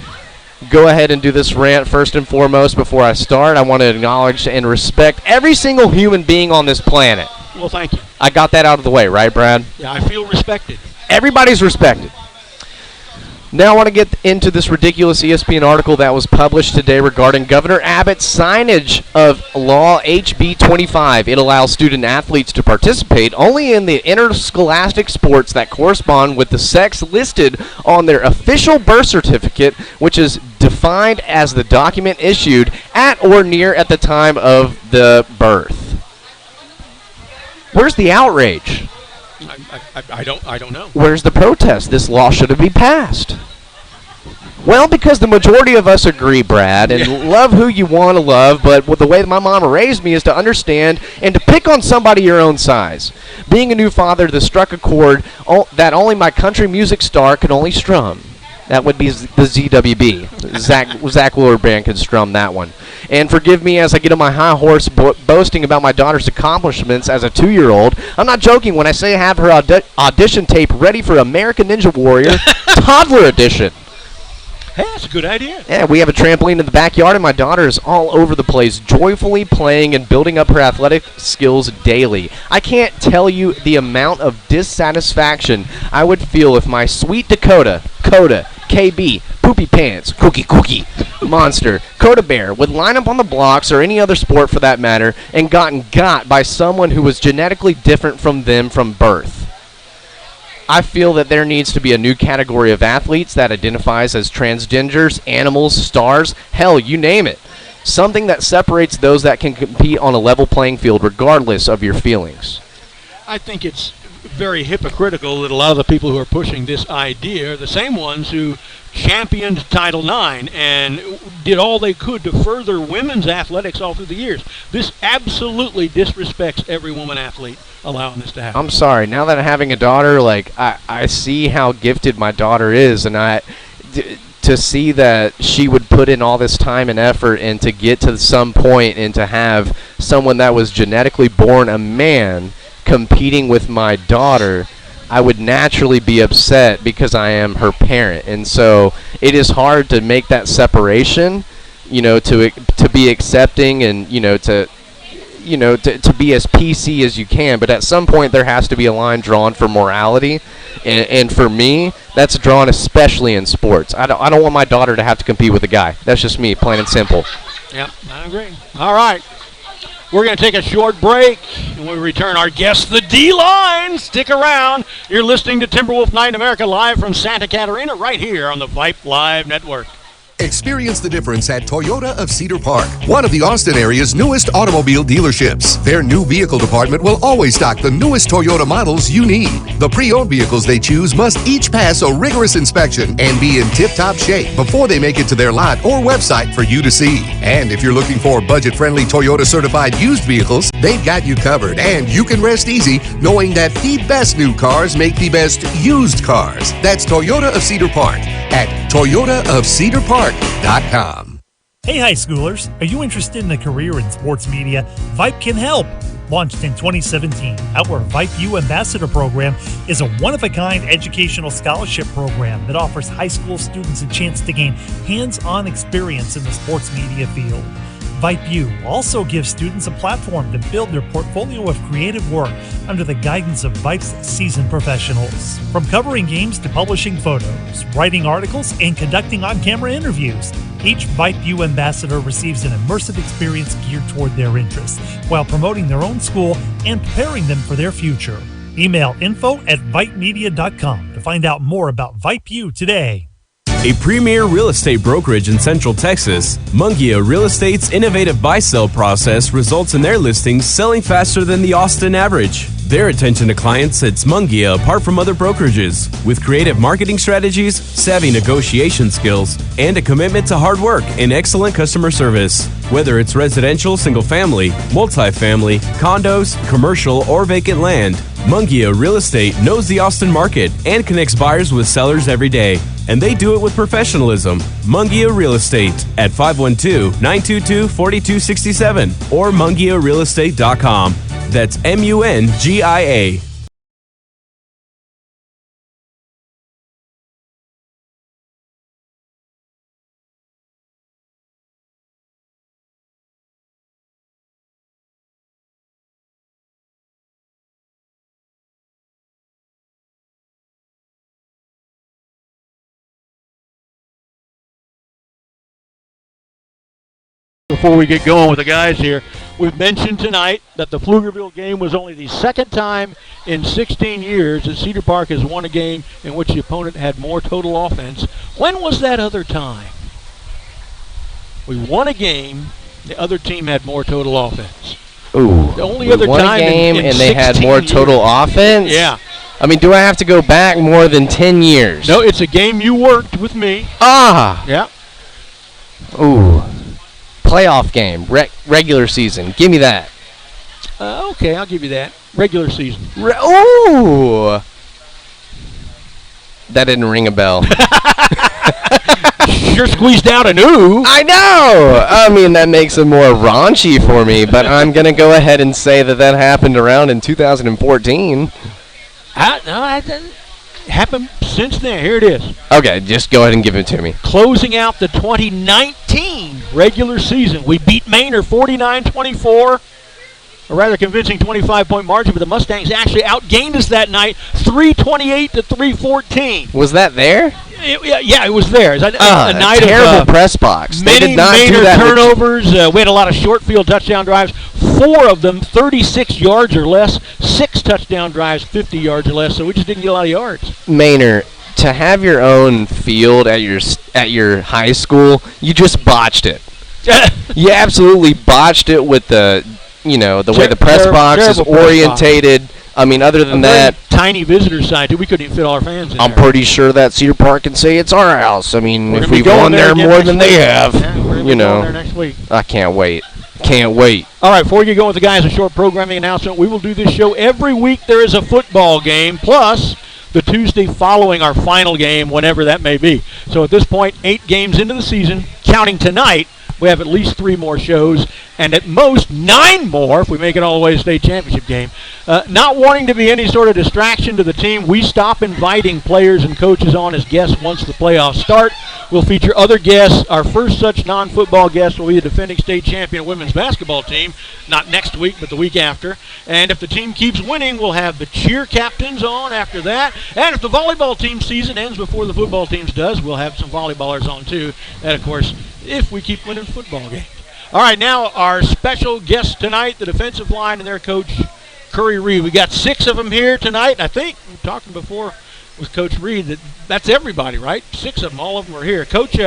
go ahead and do this rant, first and foremost, before I start, I want to acknowledge and respect every single human being on this planet. Well, thank you. I got that out of the way, right, Brad? Yeah, I feel respected. Everybody's respected. Now I want to get into this ridiculous ESPN article that was published today regarding Governor Abbott's signage of Law HB 25. It allows student athletes to participate only in the interscholastic sports that correspond with the sex listed on their official birth certificate, which is defined as the document issued at or near at the time of the birth. Where's the outrage? I don't know. Where's the protest? This law should have been passed. Well, because the majority of us agree, Brad, and love who you want to love, but the way that my mama raised me is to understand and to pick on somebody your own size. Being a new father that struck a chord that only my country music star could only strum. That would be the ZWB. Zach Willard Band could strum that one. And forgive me as I get on my high horse boasting about my daughter's accomplishments as a 2-year-old. I'm not joking when I say I have her audition tape ready for American Ninja Warrior Toddler Edition. Hey, that's a good idea. Yeah, we have a trampoline in the backyard, and my daughter is all over the place, joyfully playing and building up her athletic skills daily. I can't tell you the amount of dissatisfaction I would feel if my sweet Coda, KB, Poopy Pants, Cookie, Monster, Coda Bear would line up on the blocks or any other sport for that matter and gotten got by someone who was genetically different from them from birth. I feel that there needs to be a new category of athletes that identifies as transgenders, animals, stars, hell, you name it. Something that separates those that can compete on a level playing field regardless of your feelings. I think it's very hypocritical that a lot of the people who are pushing this idea are the same ones who championed Title IX and did all they could to further women's athletics all through the years. This absolutely disrespects every woman athlete allowing this to happen. I'm sorry. Now that I'm having a daughter, like I see how gifted my daughter is, and to see that she would put in all this time and effort and to get to some point and to have someone that was genetically born a man competing with my daughter, I would naturally be upset because I am her parent. And so it is hard to make that separation, to be accepting and, to be as PC as you can. But at some point there has to be a line drawn for morality. And for me, that's drawn especially in sports. I don't want my daughter to have to compete with a guy. That's just me, plain and simple. Yep, I agree. All right. We're going to take a short break, and when we return, our guest, the D-Line. Stick around. You're listening to Timberwolf Night in America live from Santa Catarina right here on the Vype Live Network. Experience the difference at Toyota of Cedar Park, one of the Austin area's newest automobile dealerships. Their new vehicle department will always stock the newest Toyota models you need. The pre-owned vehicles they choose must each pass a rigorous inspection and be in tip-top shape before they make it to their lot or website for you to see. And if you're looking for budget-friendly Toyota certified used vehicles, they've got you covered, and you can rest easy knowing that the best new cars make the best used cars. That's Toyota of Cedar Park at toyotaofcedarpark.com. Hey high schoolers, are you interested in a career in sports media? Vype can help. Launched in 2017, our Vype U Ambassador Program is a one-of-a-kind educational scholarship program that offers high school students a chance to gain hands-on experience in the sports media field. VypeU also gives students a platform to build their portfolio of creative work under the guidance of Vype's seasoned professionals. From covering games to publishing photos, writing articles, and conducting on-camera interviews, each VypeU ambassador receives an immersive experience geared toward their interests while promoting their own school and preparing them for their future. Email info@vypemedia.com to find out more about VypeU today. A premier real estate brokerage in Central Texas, Mungia Real Estate's innovative buy-sell process results in their listings selling faster than the Austin average. Their attention to clients sets Mungia apart from other brokerages with creative marketing strategies, savvy negotiation skills, and a commitment to hard work and excellent customer service. Whether it's residential, single-family, multifamily, condos, commercial, or vacant land, Mungia Real Estate knows the Austin market and connects buyers with sellers every day. And they do it with professionalism. Mungia Real Estate at 512-922-4267 or mungiarealestate.com. That's MUNGIA. Before we get going with the guys here, we've mentioned tonight that the Pflugerville game was only the second time in 16 years that Cedar Park has won a game in which the opponent had more total offense. When was that other time? We won a game, the other team had more total offense. Ooh. The only other won time a game in and they had 16 more years. total offense? Yeah. I mean, do I have to go back more than 10 years? No, it's a game you worked with me. Ah. Yeah. Ooh. Playoff game, regular season. Give me that. Okay, I'll give you that. Regular season. Ooh. That didn't ring a bell. Sure squeezed out an ooh. I know. I mean, that makes it more raunchy for me, but I'm going to go ahead and say that happened around in 2014. Happened since then. Here it is. Okay, just go ahead and give it to me. Closing out the 2019 regular season, we beat Manor 49-24. A rather convincing 25-point margin, but the Mustangs actually outgained us that night, 328-314. Was that there? Yeah, it was there. A night terrible of press box. Many They did not Manor do that turnovers. We had a lot of short field touchdown drives. 4 of them 36 yards or less. 6 touchdown drives 50 yards or less. So we just didn't get a lot of yards. Manor, to have your own field at your high school, you just botched it. You absolutely botched it with the way the press box is orientated. I mean, other than that, tiny visitor side, we couldn't even fit all our fans in I'm there. pretty sure that Cedar Park can say it's our house. I mean, We're if gonna be we've going won there again more next than week. they have, Yeah, we're gonna be going there next week. I can't wait. Can't wait. All right, before we get going with the guys, a short programming announcement. We will do this show every week. There is a football game, plus the Tuesday following our final game, whenever that may be. So at this point, 8 games into the season, counting tonight, we have at least 3 more shows, and at most 9 more if we make it all the way to the state championship game. Not wanting to be any sort of distraction to the team, we stop inviting players and coaches on as guests once the playoffs start. We'll feature other guests. Our first such non-football guest will be the defending state champion women's basketball team, not next week, but the week after. And if the team keeps winning, we'll have the cheer captains on after that. And if the volleyball team season ends before the football team's does, we'll have some volleyballers on too. And, of course, if we keep winning football games. All right, now our special guest tonight, the defensive line and their coach, Curry Reed. We got 6 of them here tonight. I think we were talking before with Coach Reed that's everybody, right? 6 of them, all of them are here. Coach,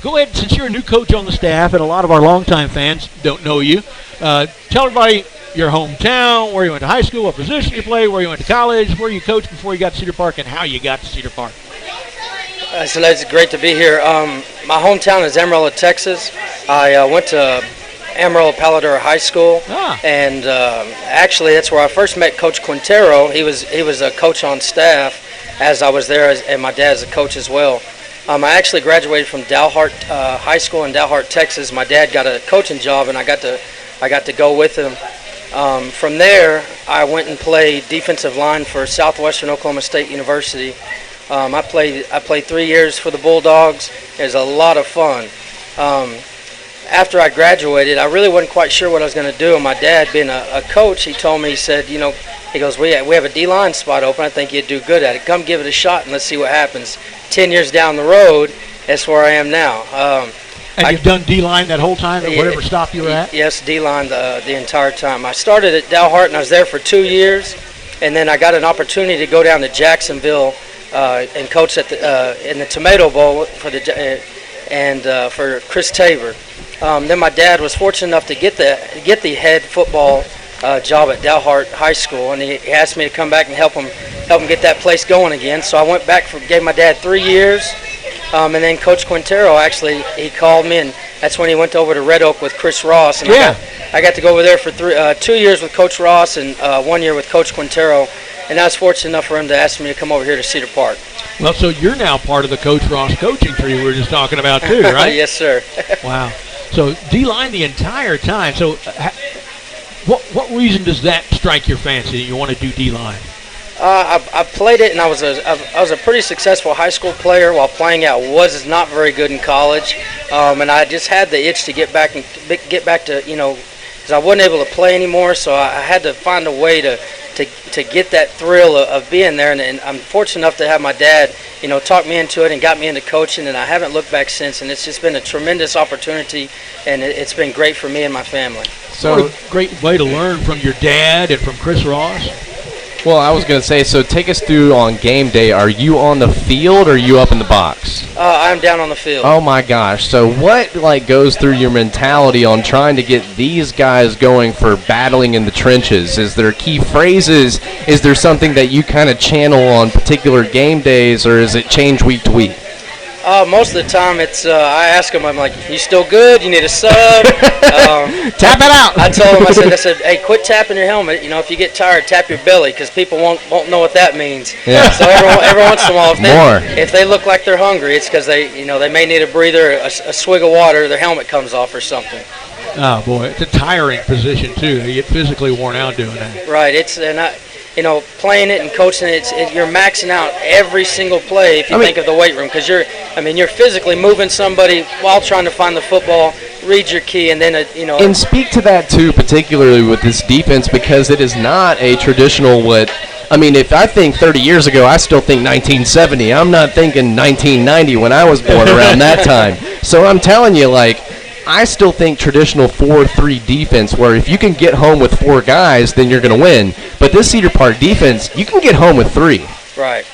go ahead, since you're a new coach on the staff and a lot of our longtime fans don't know you, tell everybody your hometown, where you went to high school, what position you played, where you went to college, where you coached before you got to Cedar Park, and how you got to Cedar Park. So it's great to be here. My hometown is Amarillo, Texas. I went to Amarillo Palador High School, and actually that's where I first met Coach Quintero. He was a coach on staff as I was there, and my dad's a coach as well. I actually graduated from Dalhart High School in Dalhart, Texas. My dad got a coaching job, and I got to go with him. From there, I went and played defensive line for Southwestern Oklahoma State University. I played 3 years for the Bulldogs. It was a lot of fun. after I graduated, I really wasn't quite sure what I was going to do. And my dad, being a coach, he told me, he said, he goes, we have a D-line spot open. I think you'd do good at it. Come give it a shot and let's see what happens. 10 years down the road, that's where I am now. And you've done D-line that whole time, at whatever stop you were at? Yes, D-line the entire time. I started at Dalhart, and I was there for 2 years. And then I got an opportunity to go down to Jacksonville and coach at in the Tomato Bowl for for Chris Tabor. Then my dad was fortunate enough to get the head football job at Dalhart High School, and he asked me to come back and help him get that place going again. So I went back gave my dad 3 years, and then Coach Quintero he called me, and that's when he went over to Red Oak with Chris Ross. And I got to go over there for 2 years with Coach Ross and 1 year with Coach Quintero, and I was fortunate enough for him to ask me to come over here to Cedar Park. Well, so you're now part of the Coach Ross coaching tree we were just talking about too, right? Yes, sir. Wow. So D-line the entire time. So what reason does that strike your fancy that you want to do D-line? I played it, and I was a pretty successful high school player while playing out. Was not very good in college, and I just had the itch to get back to because I wasn't able to play anymore. So I had to find a way to get that thrill of being there, and I'm fortunate enough to have my dad, talk me into it and got me into coaching, and I haven't looked back since. And it's just been a tremendous opportunity, and it's been great for me and my family. So what a great way to learn from your dad and from Chris Ross. Well, I was going to say, so take us through on game day. Are you on the field or are you up in the box? I'm down on the field. Oh, my gosh. So what, goes through your mentality on trying to get these guys going for battling in the trenches? Is there key phrases? Is there something that you kind of channel on particular game days, or is it change week to week? Most of the time, it's I ask them, I'm like, you still good? You need a sub? Tap it out. I told them, I said, hey, quit tapping your helmet. If you get tired, tap your belly, because people won't know what that means. Yeah. So every once in a while, if they look like they're hungry, it's because they may need a breather, a swig of water, their helmet comes off or something. Oh boy, it's a tiring position too. You get physically worn out doing that. Right. Playing it and coaching it, you're maxing out every single play if you think of the weight room, because you're physically moving somebody while trying to find the football, read your key, and then And speak to that too, particularly with this defense, because it is not a traditional if I think 30 years ago, I still think 1970. I'm not thinking 1990 when I was born around that time. So I'm telling you, I still think traditional 4-3 defense, where if you can get home with 4 guys, then you're going to win. But this Cedar Park defense, you can get home with 3. Right.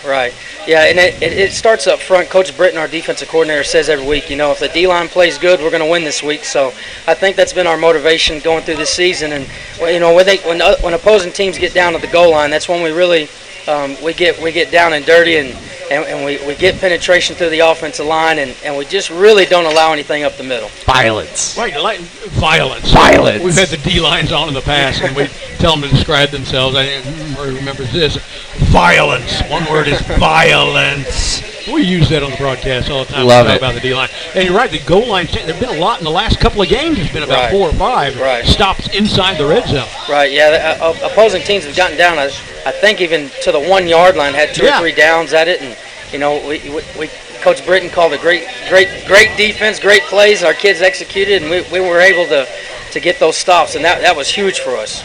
Yeah, and it starts up front. Coach Britton, our defensive coordinator, says every week, if the D-line plays good, we're going to win this week. So I think that's been our motivation going through this season. And when opposing teams get down to the goal line, that's when we really we get down and dirty and we get penetration through the offensive line, and we just really don't allow anything up the middle. Violence. Right, violence. Violence. We've had the D-lines on in the past, and we tell them to describe themselves. I think everybody remembers this. Violence. One word is violence. We use that on the broadcast all the time. Love it. About the D-line. And you're right, the goal line, there have been a lot in the last couple of games. There's been about 4 or 5 stops inside the red zone. Right, yeah. Opposing teams have gotten down, I think, even to the 1 yard line, had 2 or 3 downs at it. And, we Coach Britton called a great defense, great plays. Our kids executed, and we were able to get those stops, and that was huge for us.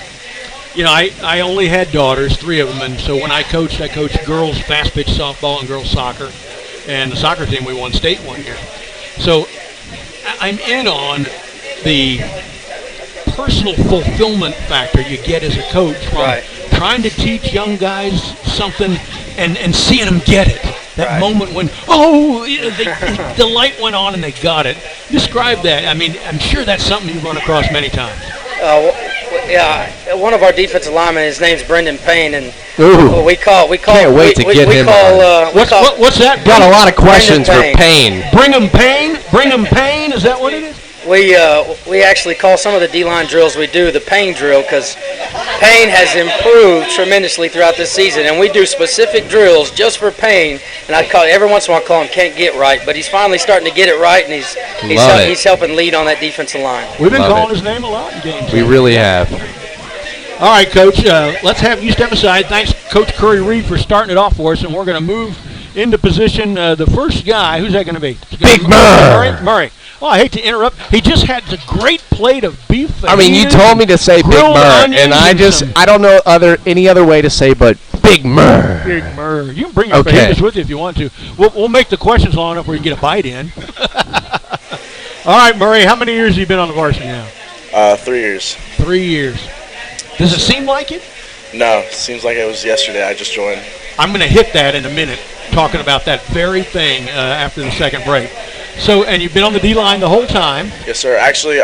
I only had daughters, 3 of them, and so when I coached girls fast pitch softball and girls soccer. And the soccer team, we won state 1 year. So I'm in on the personal fulfillment factor you get as a coach from trying to teach young guys something and seeing them get it. That moment when, the light went on and they got it. Describe that. I'm sure that's something you've run across many times. One of our defensive linemen, his name's Brendan Payne, and we call. Can't wait to get him on. What's that? Got a lot of questions for Payne. Bring him Payne. Is that what it is? We actually call some of the D-line drills we do the Payne drill, because Payne has improved tremendously throughout this season, and we do specific drills just for Payne. And every once in a while I call him Can't Get Right, but he's finally starting to get it right, and he's helping lead on that defensive line. We've been calling his name a lot in games. We really have. All right, Coach, let's have you step aside. Thanks, Coach Curry Reed, for starting it off for us, and we're going to move into position. The first guy, who's that going to be? Big Murray. Murray. Oh, I hate to interrupt. He just had a great plate of beef. I mean, you told me to say Big Mur, and I don't know any other way to say but Big Mur. Big Mur. You can bring your favorites with you if you want to. We'll make the questions long enough where you can get a bite in. All right, Murray, how many years have you been on the varsity now? 3 years. 3 years. Does it seem like it? No, seems like it was yesterday. I just joined. I'm going to hit that in a minute, talking about that very thing after the second break. So, and you've been on the D-line the whole time. Yes, sir. Actually,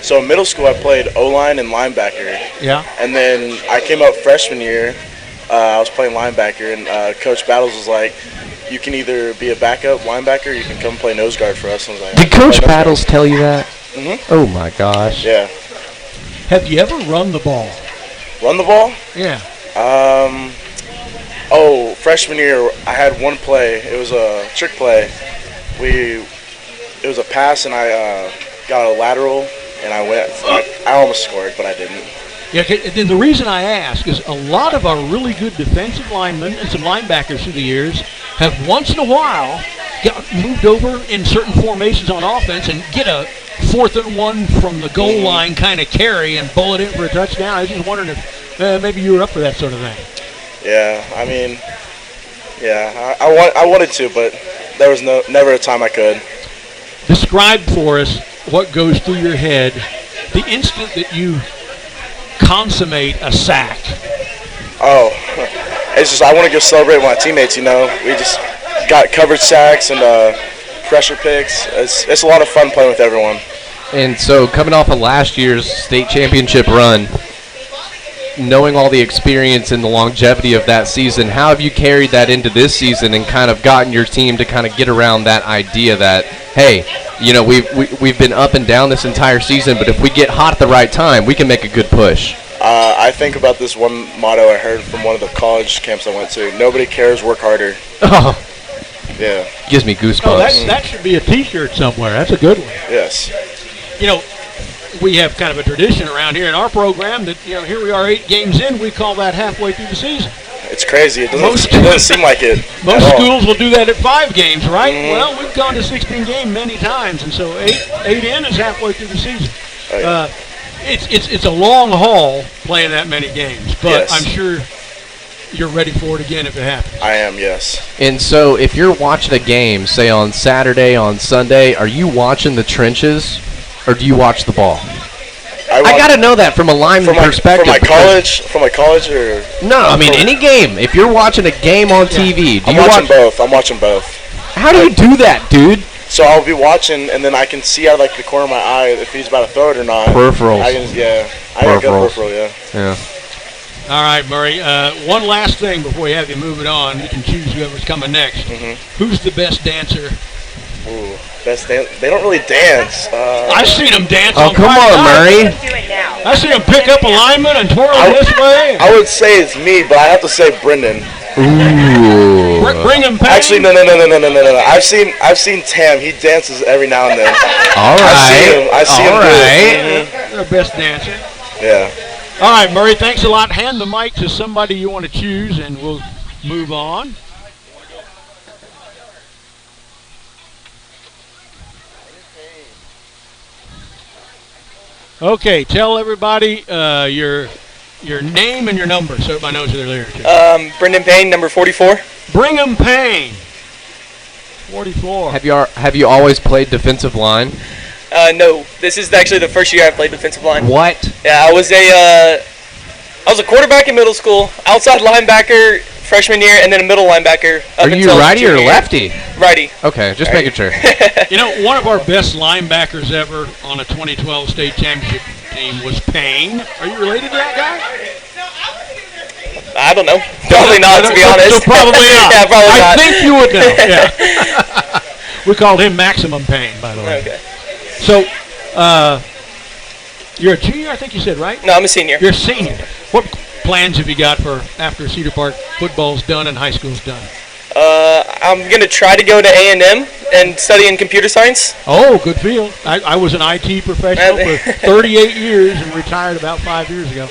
so in middle school I played O-line and linebacker. Yeah. And then I came up freshman year, I was playing linebacker, and Coach Battles was like, you can either be a backup linebacker or you can come play nose guard for us. And I was like, did Coach Battles tell you that? Mm-hmm. Oh, my gosh. Yeah. Have you ever run the ball? Run the ball? Yeah. Freshman year, I had one play. It was a trick play. It was a pass, and I got a lateral, and I almost scored, but I didn't. Yeah, then the reason I ask is a lot of our really good defensive linemen and some linebackers through the years have once in a while got moved over in certain formations on offense and get a 4th and 1 from the goal line kind of carry and bullet in for a touchdown. I was just wondering if maybe you were up for that sort of thing. Yeah, I mean, I wanted to, but there was never a time I could. Describe for us what goes through your head the instant that you consummate a sack. Oh, it's just I want to go celebrate with my teammates, We just got covered sacks and pressure picks. It's a lot of fun playing with everyone. And so coming off of last year's state championship run, knowing all the experience and the longevity of that season, how have you carried that into this season and kind of gotten your team to kind of get around that idea that, hey, we've been up and down this entire season, but if we get hot at the right time, we can make a good push? I think about this one motto I heard from one of the college camps I went to. Nobody cares, work harder. Oh. Yeah. Gives me goosebumps. Oh, that should be a T-shirt somewhere. That's a good one. Yes. We have kind of a tradition around here in our program that, here we are 8 games in, we call that halfway through the season. It's crazy. It doesn't seem like it. Most schools will do that at 5 games, right? Mm-hmm. Well, we've gone to 16 games many times, and so 8 in is halfway through the season. Oh, yeah. It's a long haul playing that many games, but yes. I'm sure you're ready for it again if it happens. I am, yes. And so if you're watching a game, say on Saturday, on Sunday, are you watching the trenches or do you watch the ball? I got to know that from a lineman perspective. From my college or? No, I mean any game. If you're watching a game on TV, I'm watching both. How do you do that, dude? So I'll be watching, and then I can see out the corner of my eye if he's about to throw it or not. Peripherals. I got good peripheral, Yeah. All right, Murray. One last thing before we have you move it on. You can choose whoever's coming next. Mm-hmm. Who's the best dancer? Ooh, best dance? They don't really dance. I've seen them dance. Oh, come on, Murray. I see them pick up a lineman and twirl this way. I would say it's me, but I have to say Brendan. Ooh. Bring him back. Actually, no. I've seen Tam. He dances every now and then. All right. I see him. All right. Mm-hmm. They're best dancer. Yeah. All right, Murray. Thanks a lot. Hand the mic to somebody you want to choose, and we'll move on. Okay, tell everybody your name and your number so everybody knows who they're there. Brendan Payne, number 44. Brigham Payne, 44. Have you always played defensive line? No, this is actually the first year I played defensive line. What? Yeah, I was a quarterback in middle school, outside linebacker freshman year, and then a middle linebacker. Are you righty or lefty? Righty. Okay, just making sure. One of our best linebackers ever on a 2012 state championship team was Payne. Are you related to that guy? I don't know. Probably not, to be honest. So probably not. Yeah, probably not. I think you would know. Yeah. We called him Maximum Payne, by the way. Okay. So, you're a junior, I think you said, right? No, I'm a senior. You're a senior. What plans have you got for after Cedar Park football's done and high school's done? I'm going to try to go to A&M and study in computer science. Oh, good field. I was an IT professional for 38 years and retired about 5 years ago.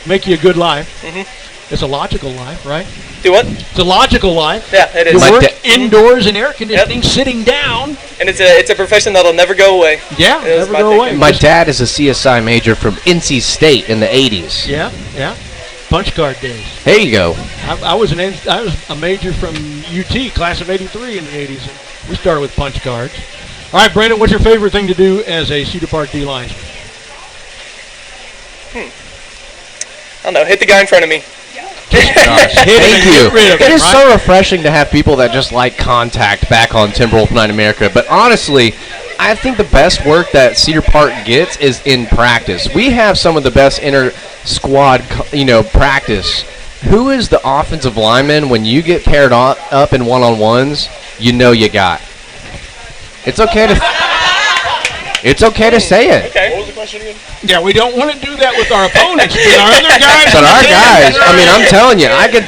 Make you a good life. Mm-hmm. It's a logical life, right? Do what? It's a logical life. Yeah, it is. You work indoors in air conditioning, sitting down. and it's a profession that'll never go away. Yeah, never go away. My dad is a CSI major from NC State in the 80s. Yeah. Punch card days. There you go. I was a major from UT, class of '83 in the '80s. We started with punch cards. All right, Brandon, what's your favorite thing to do as a Cedar Park D linesman? I don't know. Hit the guy in front of me. Thank you. It is so refreshing to have people that just like contact back on Timberwolf Night in America. But honestly, I think the best work that Cedar Park gets is in practice. We have some of the best inter-squad, practice. Who is the offensive lineman when you get paired up in one-on-ones? You know you got. It's okay to say it. Okay. What was the question again? Yeah, we don't want to do that with our opponents, but our other guys. But our guys, I mean, I'm telling you, I can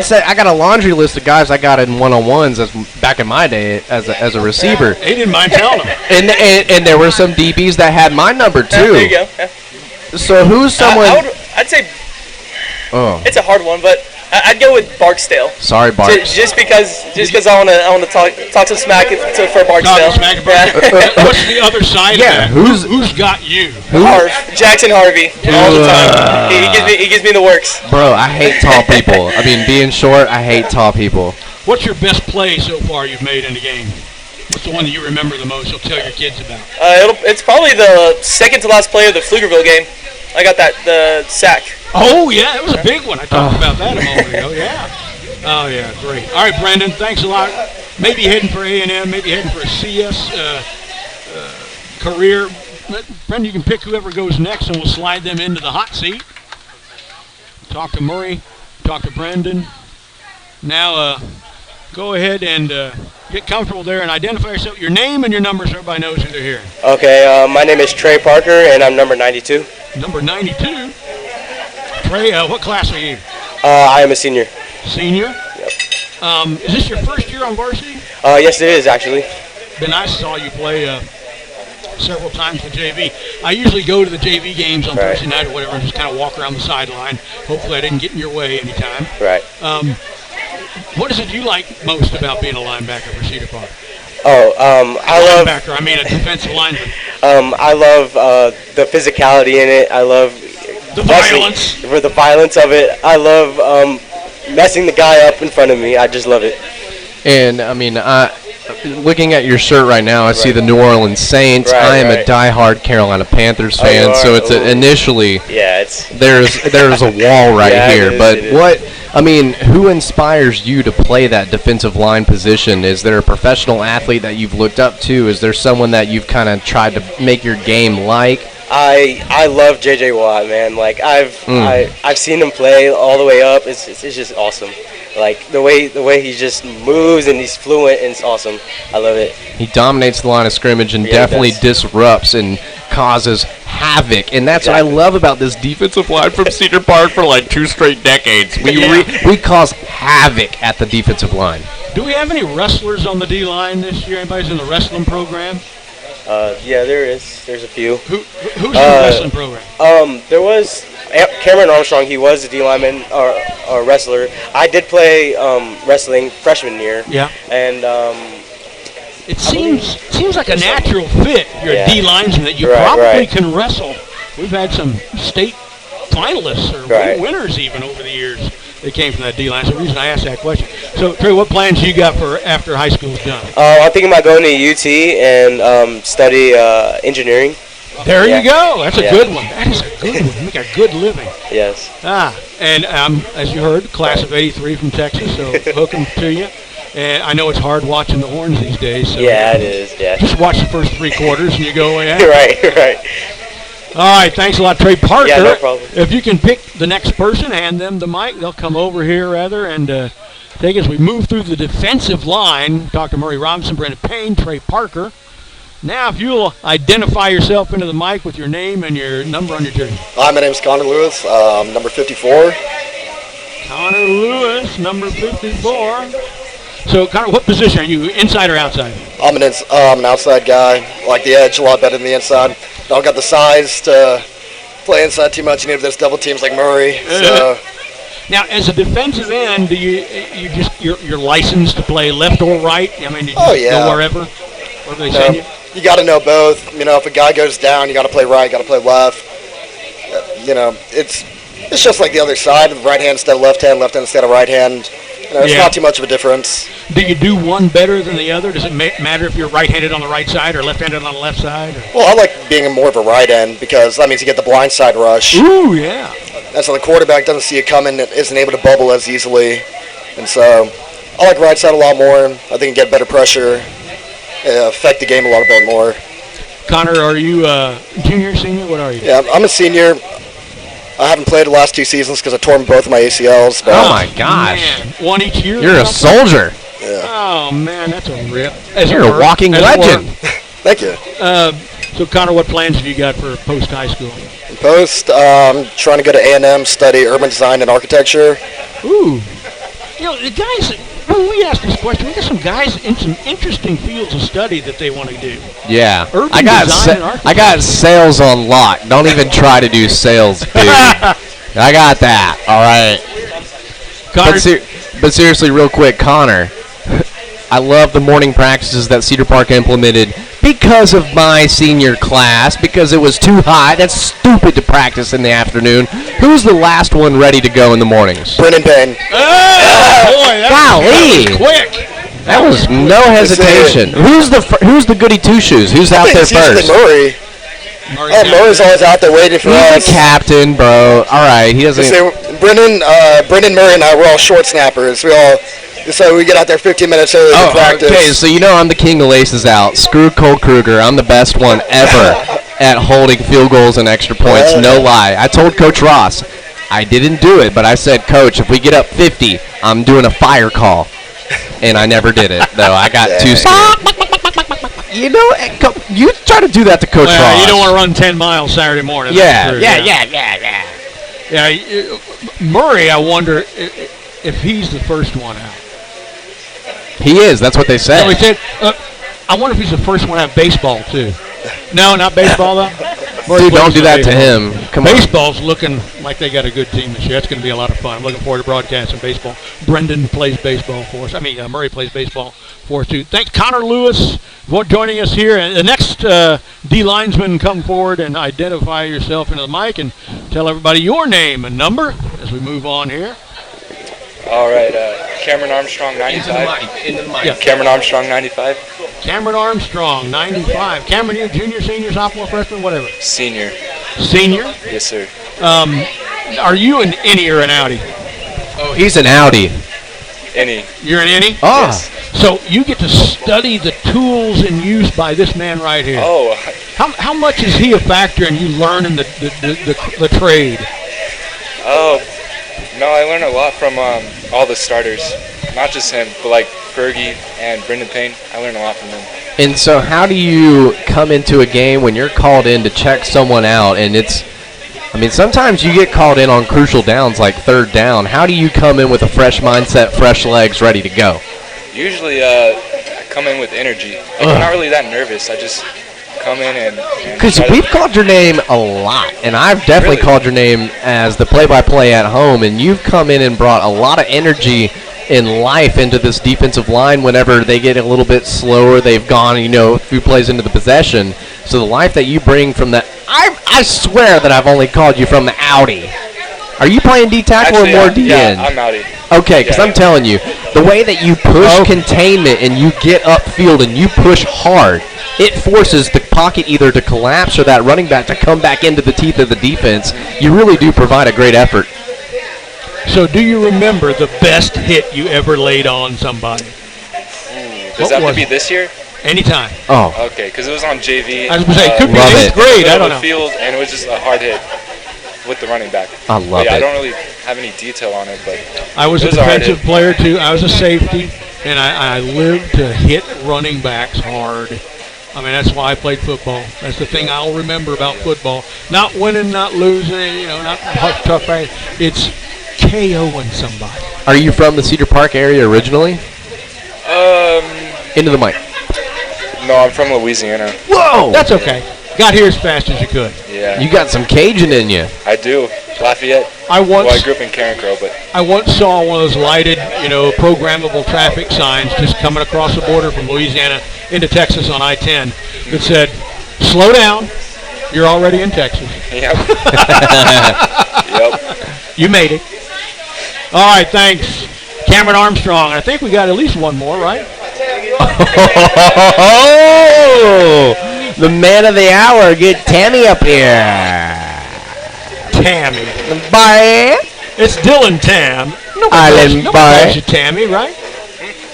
say I got a laundry list of guys I got in one-on-ones back in my day as a receiver. He didn't mind telling them. And there were some DBs that had my number too. There you go. Yeah. So who's someone? I'd say Oh. it's a hard one, but I'd go with Barksdale. Sorry, Bark. Just because I want to talk some smack for Barksdale. What's the other side of that? Who's got you? Jackson Harvey all the time. He gives me the works. Bro, I hate tall people. I mean, being short, I hate tall people. What's your best play so far you've made in the game? What's the one that you remember the most? You'll tell your kids about. It's probably the second to last play of the Pflugerville game. I got the sack. Oh, yeah, it was a big one. I talked about that a moment ago, yeah. Oh, yeah, great. All right, Brandon, thanks a lot. Maybe heading for A&M, maybe heading for a CS career. Brandon, you can pick whoever goes next, and we'll slide them into the hot seat. Talk to Murray, talk to Brandon. Now, go ahead and get comfortable there and identify yourself, your name and your number so everybody knows who they're hearing. Okay, my name is Trey Parker, and I'm number 92. Number 92. Trey, what class are you? I am a senior. Senior? Yep. Is this your first year on varsity? Yes, it is, actually. Then I saw you play several times for JV. I usually go to the JV games on Thursday night or whatever and just kind of walk around the sideline. Hopefully I didn't get in your way anytime. Right. What is it you like most about being a linebacker for Cedar Park? I love linebacker. I mean, a defensive lineman. I love the physicality in it. I love the violence. For the violence of it. I love messing the guy up in front of me. I just love it. And I mean, looking at your shirt right now, I see the New Orleans Saints. I am a diehard Carolina Panthers fan, so it's initially there's a wall right here. But who inspires you to play that defensive line position? Is there a professional athlete that you've looked up to? Is there someone that you've kind of tried to make your game like? I love J.J. Watt, man. Like I've seen him play all the way up. It's just awesome. Like the way he just moves and he's fluent and it's awesome. I love it. He dominates the line of scrimmage and definitely disrupts and causes havoc. And that's what I love about this defensive line from Cedar Park for like 2 straight decades. We cause havoc at the defensive line. Do we have any wrestlers on the D-line this year? Anybody's in the wrestling program? Yeah, there is. There's a few. Who's in the wrestling program? There was Cameron Armstrong. He was a D lineman or wrestler. I did play wrestling freshman year. Yeah. And it seems like a natural fit. You're a D lineman that you probably can wrestle. We've had some state finalists or winners even over the years. They came from that D-line. So the reason I asked that question. So, Trey, what plans you got for after high school's done? I'm thinking about going to UT and study engineering. There you go. That's a good one. That is a good one. You make a good living. Yes. And as you heard, class of '83 from Texas, so hook 'em to you. And I know it's hard watching the horns these days. So it is. Yeah. Just watch the first 3 quarters and you go, yeah. Right. All right, thanks a lot, Trey Parker. Yeah, no problem. If you can pick the next person, hand them the mic. They'll come over here, and take us. We move through the defensive line. Dr. Murray Robinson, Brendan Payne, Trey Parker. Now, if you'll identify yourself into the mic with your name and your number on your jersey. Hi, my name is Connor Lewis, number 54. Connor Lewis, number 54. So, Connor, what position are you, inside or outside? I'm an outside guy. I like the edge a lot better than the inside. Don't got the size to play inside too much, even if there's double teams like Murray. So. Now, as a defensive end, do you're licensed to play left or right? I mean, you just go wherever? What have they seen you? You got to know both. If a guy goes down, you got to play right, got to play left. It's just like the other side, right hand instead of left hand instead of right hand. It's not too much of a difference. Do you do one better than the other? Does it matter if you're right-handed on the right side or left-handed on the left side? Well, I like being more of a right end because that means you get the blind side rush. Ooh, yeah. And so the quarterback doesn't see it coming, isn't able to bubble as easily. And so I like right side a lot more. I think you get better pressure, affect the game a lot bit more. Connor, are you junior, senior? What are you? Yeah, I'm a senior. I haven't played the last 2 seasons because I tore both of my ACLs. But oh, my gosh. Man. One each year? You're a soldier. Yeah. Oh, man, that's a rip. You're a walking legend. Thank you. So, Connor, what plans have you got for post-high school? Trying to go to A&M, study urban design and architecture. Ooh. The guys, when we ask this question, we got some guys in some interesting fields of study that they want to do. Yeah. Urban design and architecture. I got sales on lock. Don't even try to do sales, dude. I got that. All right. Connor, but seriously, real quick, Connor, I love the morning practices that Cedar Park implemented because of my senior class, because it was too hot. That's stupid to practice in the afternoon. Who's the last one ready to go in the mornings? Brennan Payne. Oh, boy, that was quick. That was no hesitation. Who's the goody two-shoes? Who's out there first? Murray. Murray's always out there waiting for us. He's the captain, bro. All right, he doesn't. Brendan Murray and I, we're all short snappers. So we get out there 15 minutes early to practice. Okay, so I'm the king of laces out. Screw Cole Kruger. I'm the best one ever at holding field goals and extra points. No lie. I told Coach Ross, I didn't do it, but I said, Coach, if we get up 50, I'm doing a fire call. And I never did it, though. I got too scared. You try to do that to Coach Ross. You don't want to run 10 miles Saturday morning. Yeah. Murray, I wonder if he's the first one out. He is. That's what they said. No, he said, I wonder if he's the first one out of baseball, too. No, not baseball, though? Dude, don't do that to him. Come on. Baseball's looking like they got a good team this year. That's going to be a lot of fun. I'm looking forward to broadcasting baseball. Brendan plays baseball for us. Murray plays baseball for us, too. Thanks, Connor Lewis, for joining us here. And the next D-linesman, come forward and identify yourself into the mic and tell everybody your name and number as we move on here. All right, Cameron Armstrong, 95. In the mic. Yeah. Cameron Armstrong, 95. Cameron Armstrong, 95. Cameron, you junior, senior, sophomore, freshman, whatever? Senior. Senior? Yes, sir. Are you an innie or an outie? Oh, he's an outie. Innie. You're an innie? Oh. Yes. So you get to study the tools in use by this man right here. Oh. How much is he a factor in you learning the trade? Oh. No, I learned a lot from all the starters. Not just him, but like Fergie and Brendan Payne. I learned a lot from them. And so how do you come into a game when you're called in to check someone out and sometimes you get called in on crucial downs like third down. How do you come in with a fresh mindset, fresh legs, ready to go? Usually I come in with energy. I'm not really that nervous. I just come in and because we've called your name a lot, and I've definitely called your name as the play-by-play at home, and you've come in and brought a lot of energy and life into this defensive line. Whenever they get a little bit slower, they've gone a few plays into the possession. So the life that you bring from that, I swear that I've only called you from the outie. Are you playing D-tackle or more D-end? Yeah, I'm outie. Okay, because I'm telling you, the way that you push containment and you get upfield and you push hard, it forces the pocket either to collapse or that running back to come back into the teeth of the defense. You really do provide a great effort. So do you remember the best hit you ever laid on somebody? Does that have to be this year? Anytime. Oh. Okay, because it was on JV. I was going to say, it could be 8th grade. I don't know. Field, and it was just a hard hit with the running back. I love it. I don't really have any detail on it, but I was a defensive player, too. I was a safety, and I lived to hit running backs hard. That's why I played football. That's the thing I'll remember about football. Not winning, not losing, not tough fight. It's KOing somebody. Are you from the Cedar Park area originally? Into the mic. No, I'm from Louisiana. Whoa! That's okay. Got here as fast as you could. Yeah. You got some Cajun in you. I do. Lafayette. I grew up in Carencro, but I once saw one of those lighted, programmable traffic signs just coming across the border from Louisiana into Texas on I-10 that said, slow down, you're already in Texas. Yep. You made it. All right, thanks. Cameron Armstrong. I think we got at least one more, right? Oh, the man of the hour. Get Tammy up here. Tammy. Bye. It's Dylan Tam. Nobody calls you Tammy, right?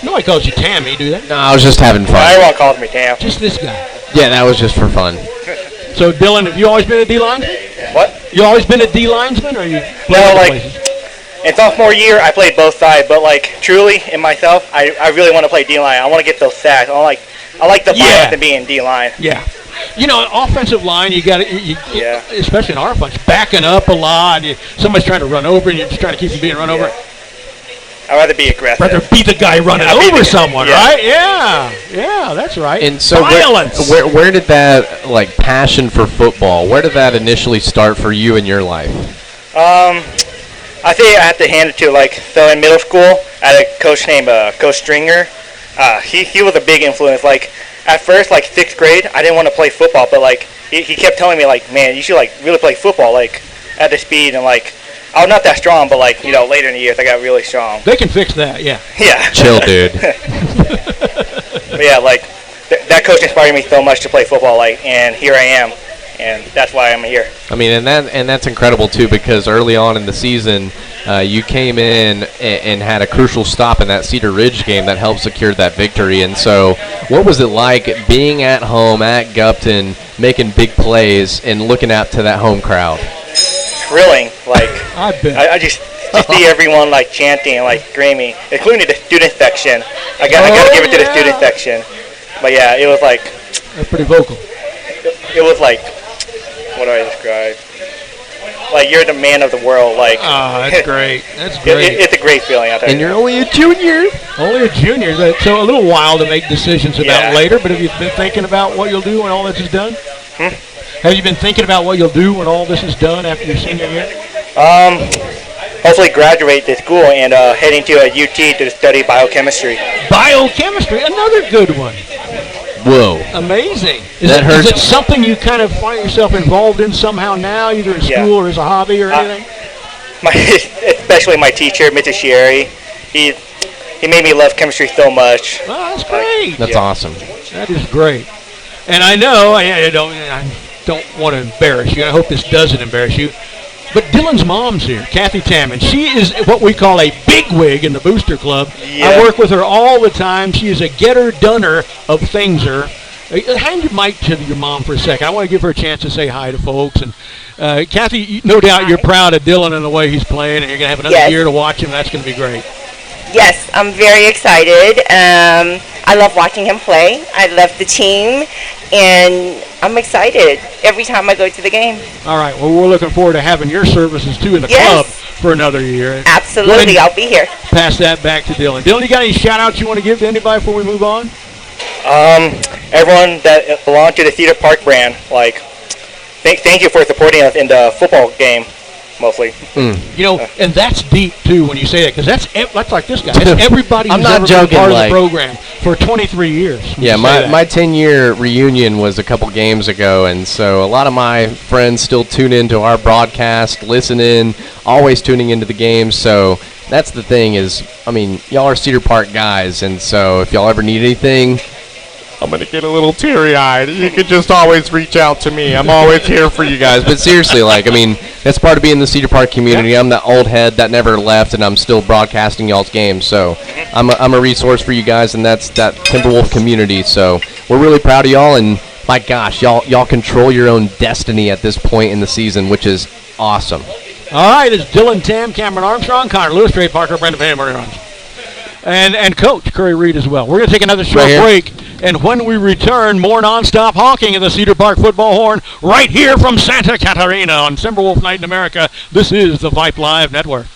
Nobody calls you Tammy, do they? No, I was just having fun. Everyone calls me Tam. Just this guy. Yeah, that was just for fun. So, Dylan, have you always been a D linesman? What? You always been a D linesman, or you? No, like in sophomore year, I played both sides, but like truly in myself, I really want to play D line. I want to get those sacks. I like the balance of being D line. Yeah. You know, offensive line, you got to, especially in our bunch, backing up a lot. Somebody's trying to run over, and you're just trying to keep from being run over. I'd rather be aggressive. Rather be the guy running over someone, right? Yeah, that's right. And so violence. Where did that, like, passion for football, where did that initially start for you in your life? I think I have to hand it to, like, so in middle school, I had a coach named Coach Stringer. He was a big influence. Like, at first, like, 6th grade, I didn't want to play football, but, like, he kept telling me, like, man, you should, like, really play football, like, at the speed, and, like, I was not that strong, but, like, you know, later in the years, I got really strong. They can fix that, yeah. Yeah. Chill, dude. But, yeah, like, that coach inspired me so much to play football, like, and here I am, and that's why I'm here. I mean, and that's incredible, too, because early on in the season, you came in and had a crucial stop in that Cedar Ridge game that helped secure that victory. And so what was it like being at home at Gupton, making big plays, and looking out to that home crowd? Thrilling. Like, I just see everyone, like, chanting and, like, screaming, including the student section. I got to give it to the student section. But, yeah, it was, like... They're pretty vocal. It was, like... What do I describe? Like, you're the man of the world. Like, that's great. That's great. It's a great feeling out there. And you're only a junior. Only a junior. So a little while to make decisions about later, but have you been thinking about what you'll do when all this is done? Have you been thinking about what you'll do when all this is done after your senior year? Hopefully graduate this school and heading to a UT to study biochemistry. Biochemistry, another good one. Whoa. Amazing. Is it something you kind of find yourself involved in somehow now, either in school or as a hobby or anything? Especially my teacher, Mr. Sherry. He made me love chemistry so much. Oh, that's great. That's awesome. That is great. And I know, I don't want to embarrass you. I hope this doesn't embarrass you. But Dylan's mom's here, Kathy Tamman. She is what we call a bigwig in the Booster Club. Yeah. I work with her all the time. She is a getter-doner of thingser. Hand your mic to your mom for a second. I want to give her a chance to say hi to folks. And Kathy, no doubt you're proud of Dylan and the way he's playing, and you're going to have another year to watch him. That's going to be great. Yes, I'm very excited. I love watching him play. I love the team, and I'm excited every time I go to the game. All right. Well, we're looking forward to having your services, too, in the club for another year. Absolutely. I'll be here. Pass that back to Dylan. Dylan, you got any shout-outs you want to give to anybody before we move on? Everyone that belongs to the Cedar Park brand, like, thank you for supporting us in the football game. Mostly. You know, and that's deep, too, when you say that, because that's like this guy. That's everybody who's ever been part of the program for 23 years. Yeah, my 10-year reunion was a couple games ago, and so a lot of my friends still tune into our broadcast, listen in, always tuning into the games. So that's the thing is, I mean, y'all are Cedar Park guys, and so if y'all ever need anything, I'm going to get a little teary-eyed. You can just always reach out to me. I'm always here for you guys. But seriously, like, I mean, that's part of being in the Cedar Park community. I'm that old head that never left, and I'm still broadcasting y'all's games. So I'm a resource for you guys, and that's that Timberwolf community. So we're really proud of y'all, and my gosh, y'all control your own destiny at this point in the season, which is awesome. All right, it's Dylan Tam, Cameron Armstrong, Connor Lewis, Trey Parker, Brendan Van Murray, and Coach Curry Reed as well. We're going to take another short break. And when we return, more nonstop honking in the Cedar Park football horn right here from Santa Catarina on Timberwolf Night in America. This is the Vype Live Network.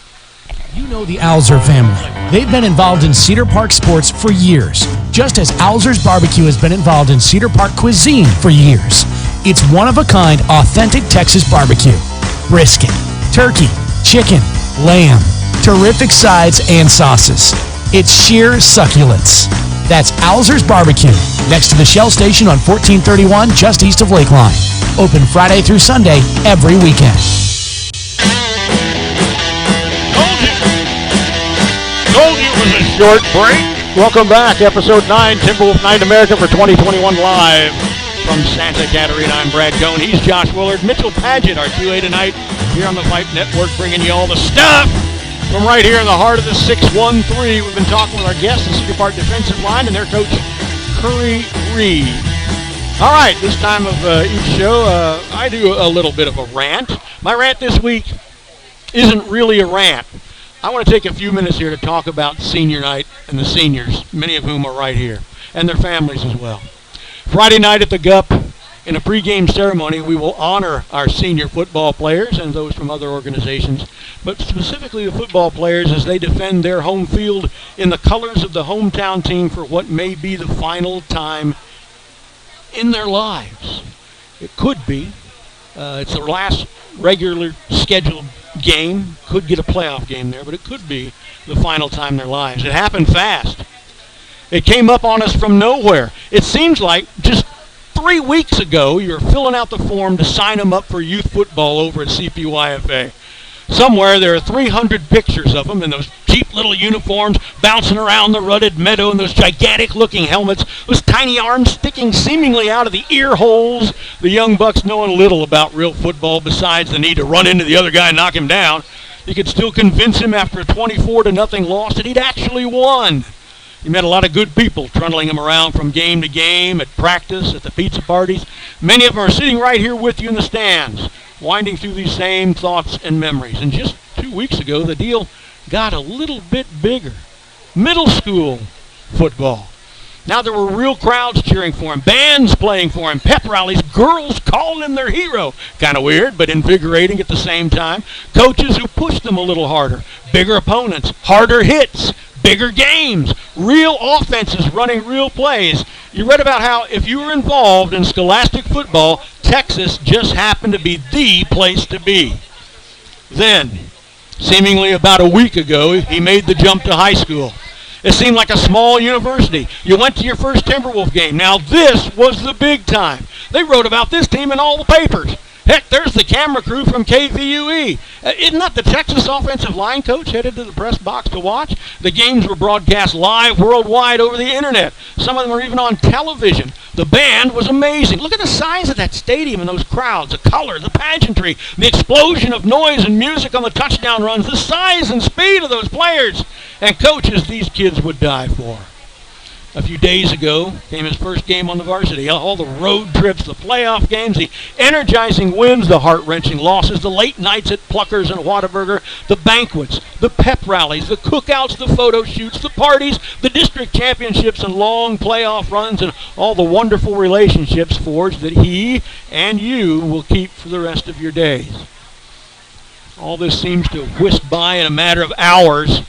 You know the Alzer family. They've been involved in Cedar Park sports for years, just as Alzer's Barbecue has been involved in Cedar Park cuisine for years. It's one-of-a-kind, authentic Texas barbecue. Brisket, turkey, chicken, lamb, terrific sides and sauces. It's sheer succulence. That's Alzer's Barbecue, next to the Shell Station on 1431, just east of Lakeline. Open Friday through Sunday, every weekend. Told you it was a short break. Welcome back, episode 9, Timberwolf Night America for 2021 live from Santa Catarina. I'm Brad Cohn. He's Josh Willard. Mitchell Padgett, our QA tonight here on the Vype Network, bringing you all the stuff from right here in the heart of the 613. We've been talking with our guests, the Cedar Park defensive line, and their coach, Curry Reed. All right, this time of each show, I do a little bit of a rant. My rant this week isn't really a rant. I want to take a few minutes here to talk about senior night and the seniors, many of whom are right here, and their families as well. Friday night at the GUP, in a pregame ceremony, we will honor our senior football players and those from other organizations, but specifically the football players as they defend their home field in the colors of the hometown team for what may be the final time in their lives. It could be. It's their last regular scheduled game. Could get a playoff game there, but it could be the final time in their lives. It happened fast. It came up on us from nowhere. It seems like just 3 weeks ago, you were filling out the form to sign them up for youth football over at CPYFA. Somewhere there are 300 pictures of them in those cheap little uniforms, bouncing around the rutted meadow in those gigantic-looking helmets, those tiny arms sticking seemingly out of the ear holes. The young bucks knowing little about real football besides the need to run into the other guy and knock him down. You could still convince him after a 24-0 loss that he'd actually won. He met a lot of good people trundling him around from game to game, at practice, at the pizza parties. Many of them are sitting right here with you in the stands, winding through these same thoughts and memories. And just 2 weeks ago, the deal got a little bit bigger. Middle school football. Now there were real crowds cheering for him, bands playing for him, pep rallies, girls calling him their hero. Kind of weird, but invigorating at the same time. Coaches who pushed them a little harder. Bigger opponents, harder hits, bigger games, real offenses running real plays. You read about how if you were involved in scholastic football, Texas just happened to be the place to be. Then, seemingly about a week ago, he made the jump to high school. It seemed like a small university. You went to your first Timberwolf game. Now this was the big time. They wrote about this team in all the papers. Heck, there's the camera crew from KVUE. Isn't that the Texas offensive line coach headed to the press box to watch? The games were broadcast live worldwide over the internet. Some of them were even on television. The band was amazing. Look at the size of that stadium and those crowds, the color, the pageantry, the explosion of noise and music on the touchdown runs, the size and speed of those players and coaches these kids would die for. A few days ago came his first game on the varsity. All the road trips, the playoff games, the energizing wins, the heart-wrenching losses, the late nights at Pluckers and Whataburger, the banquets, the pep rallies, the cookouts, the photo shoots, the parties, the district championships and long playoff runs, and all the wonderful relationships forged that he and you will keep for the rest of your days. All this seems to have whisked by in a matter of hours.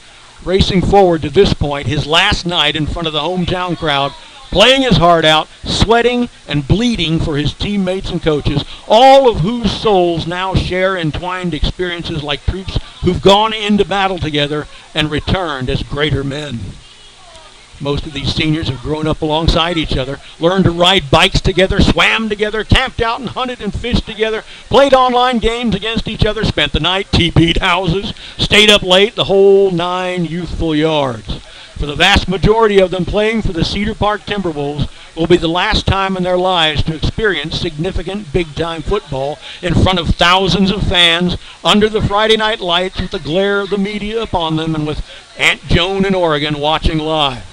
Racing forward to this point, his last night in front of the hometown crowd, playing his heart out, sweating and bleeding for his teammates and coaches, all of whose souls now share entwined experiences like troops who've gone into battle together and returned as greater men. Most of these seniors have grown up alongside each other, learned to ride bikes together, swam together, camped out and hunted and fished together, played online games against each other, spent the night, TP'd houses, stayed up late, the whole 9 youthful yards. For the vast majority of them, playing for the Cedar Park Timberwolves will be the last time in their lives to experience significant big-time football in front of thousands of fans under the Friday night lights with the glare of the media upon them and with Aunt Joan in Oregon watching live.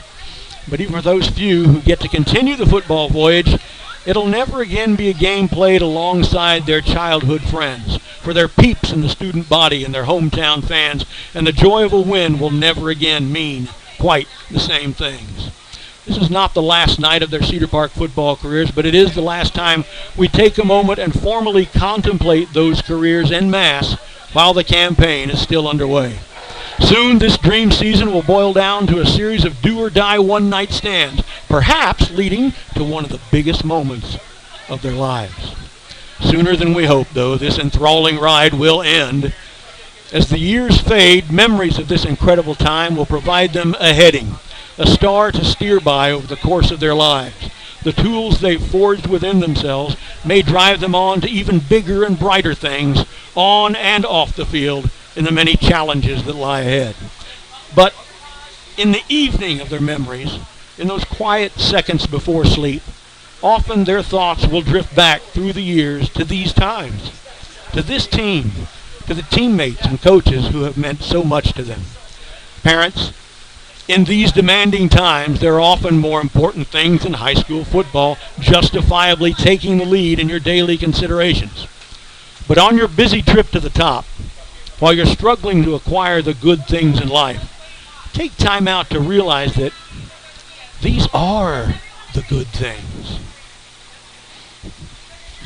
But even for those few who get to continue the football voyage, it'll never again be a game played alongside their childhood friends. For their peeps in the student body and their hometown fans, and the joy of a win will never again mean quite the same things. This is not the last night of their Cedar Park football careers, but it is the last time we take a moment and formally contemplate those careers en masse while the campaign is still underway. Soon, this dream season will boil down to a series of do-or-die one-night stands, perhaps leading to one of the biggest moments of their lives. Sooner than we hope, though, this enthralling ride will end. As the years fade, memories of this incredible time will provide them a heading. a star to steer by over the course of their lives. The tools they've forged within themselves may drive them on to even bigger and brighter things on and off the field in the many challenges that lie ahead. But in the evening of their memories, in those quiet seconds before sleep, often their thoughts will drift back through the years to these times, to this team, to the teammates and coaches who have meant so much to them. Parents, in these demanding times, there are often more important things than high school football justifiably taking the lead in your daily considerations. But on your busy trip to the top, while you're struggling to acquire the good things in life, take time out to realize that these are the good things.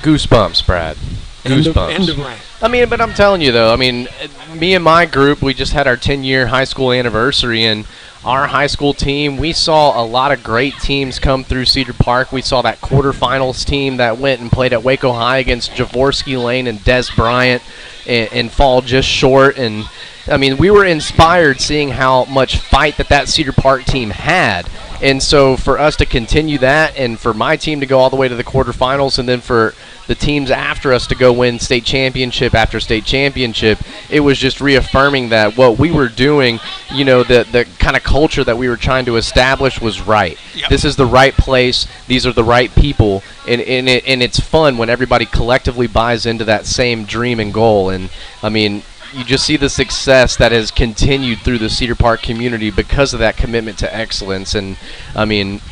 Goosebumps, Brad. Goosebumps. End of rant. I mean, but I'm telling you, though, I mean, me and my group, we just had our 10-year high school anniversary, and our high school team, we saw a lot of great teams come through Cedar Park. We saw that quarterfinals team that went and played at Waco High against Jaworski Lane and Des Bryant and fall just short. And, I mean, we were inspired seeing how much fight that Cedar Park team had. And so for us to continue that and for my team to go all the way to the quarterfinals and then for the teams after us to go win state championship after state championship, it was just reaffirming that what we were doing, you know, the kind of culture that we were trying to establish was right. Yep. This is the right place. These are the right people. And it's fun when everybody collectively buys into that same dream and goal. And, I mean, you just see the success that has continued through the Cedar Park community because of that commitment to excellence. And, I mean,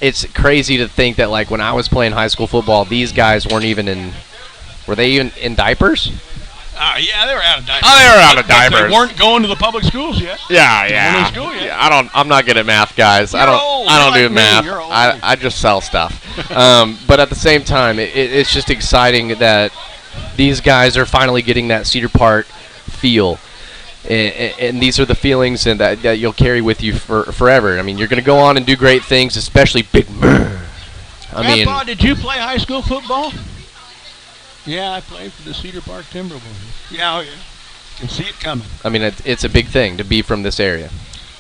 it's crazy to think that, like, when I was playing high school football, these guys weren't even in – were they even in diapers? Yeah, they were out of diapers. Oh, they were out of diapers. They weren't going to the public schools yet. Yeah. They weren't in school yet. Yeah, I'm not good at math, guys. You're old. I don't You're do like me. math. I just sell stuff. But at the same time, it's just exciting that these guys are finally getting that Cedar Park feel, and these are the feelings and that you'll carry with you forever. I mean, you're going to go on and do great things, especially Big Mer. Grandpa, did you play high school football? Yeah, I played for the Cedar Park Timberwolf. Yeah, can see it coming. I mean, it's a big thing to be from this area.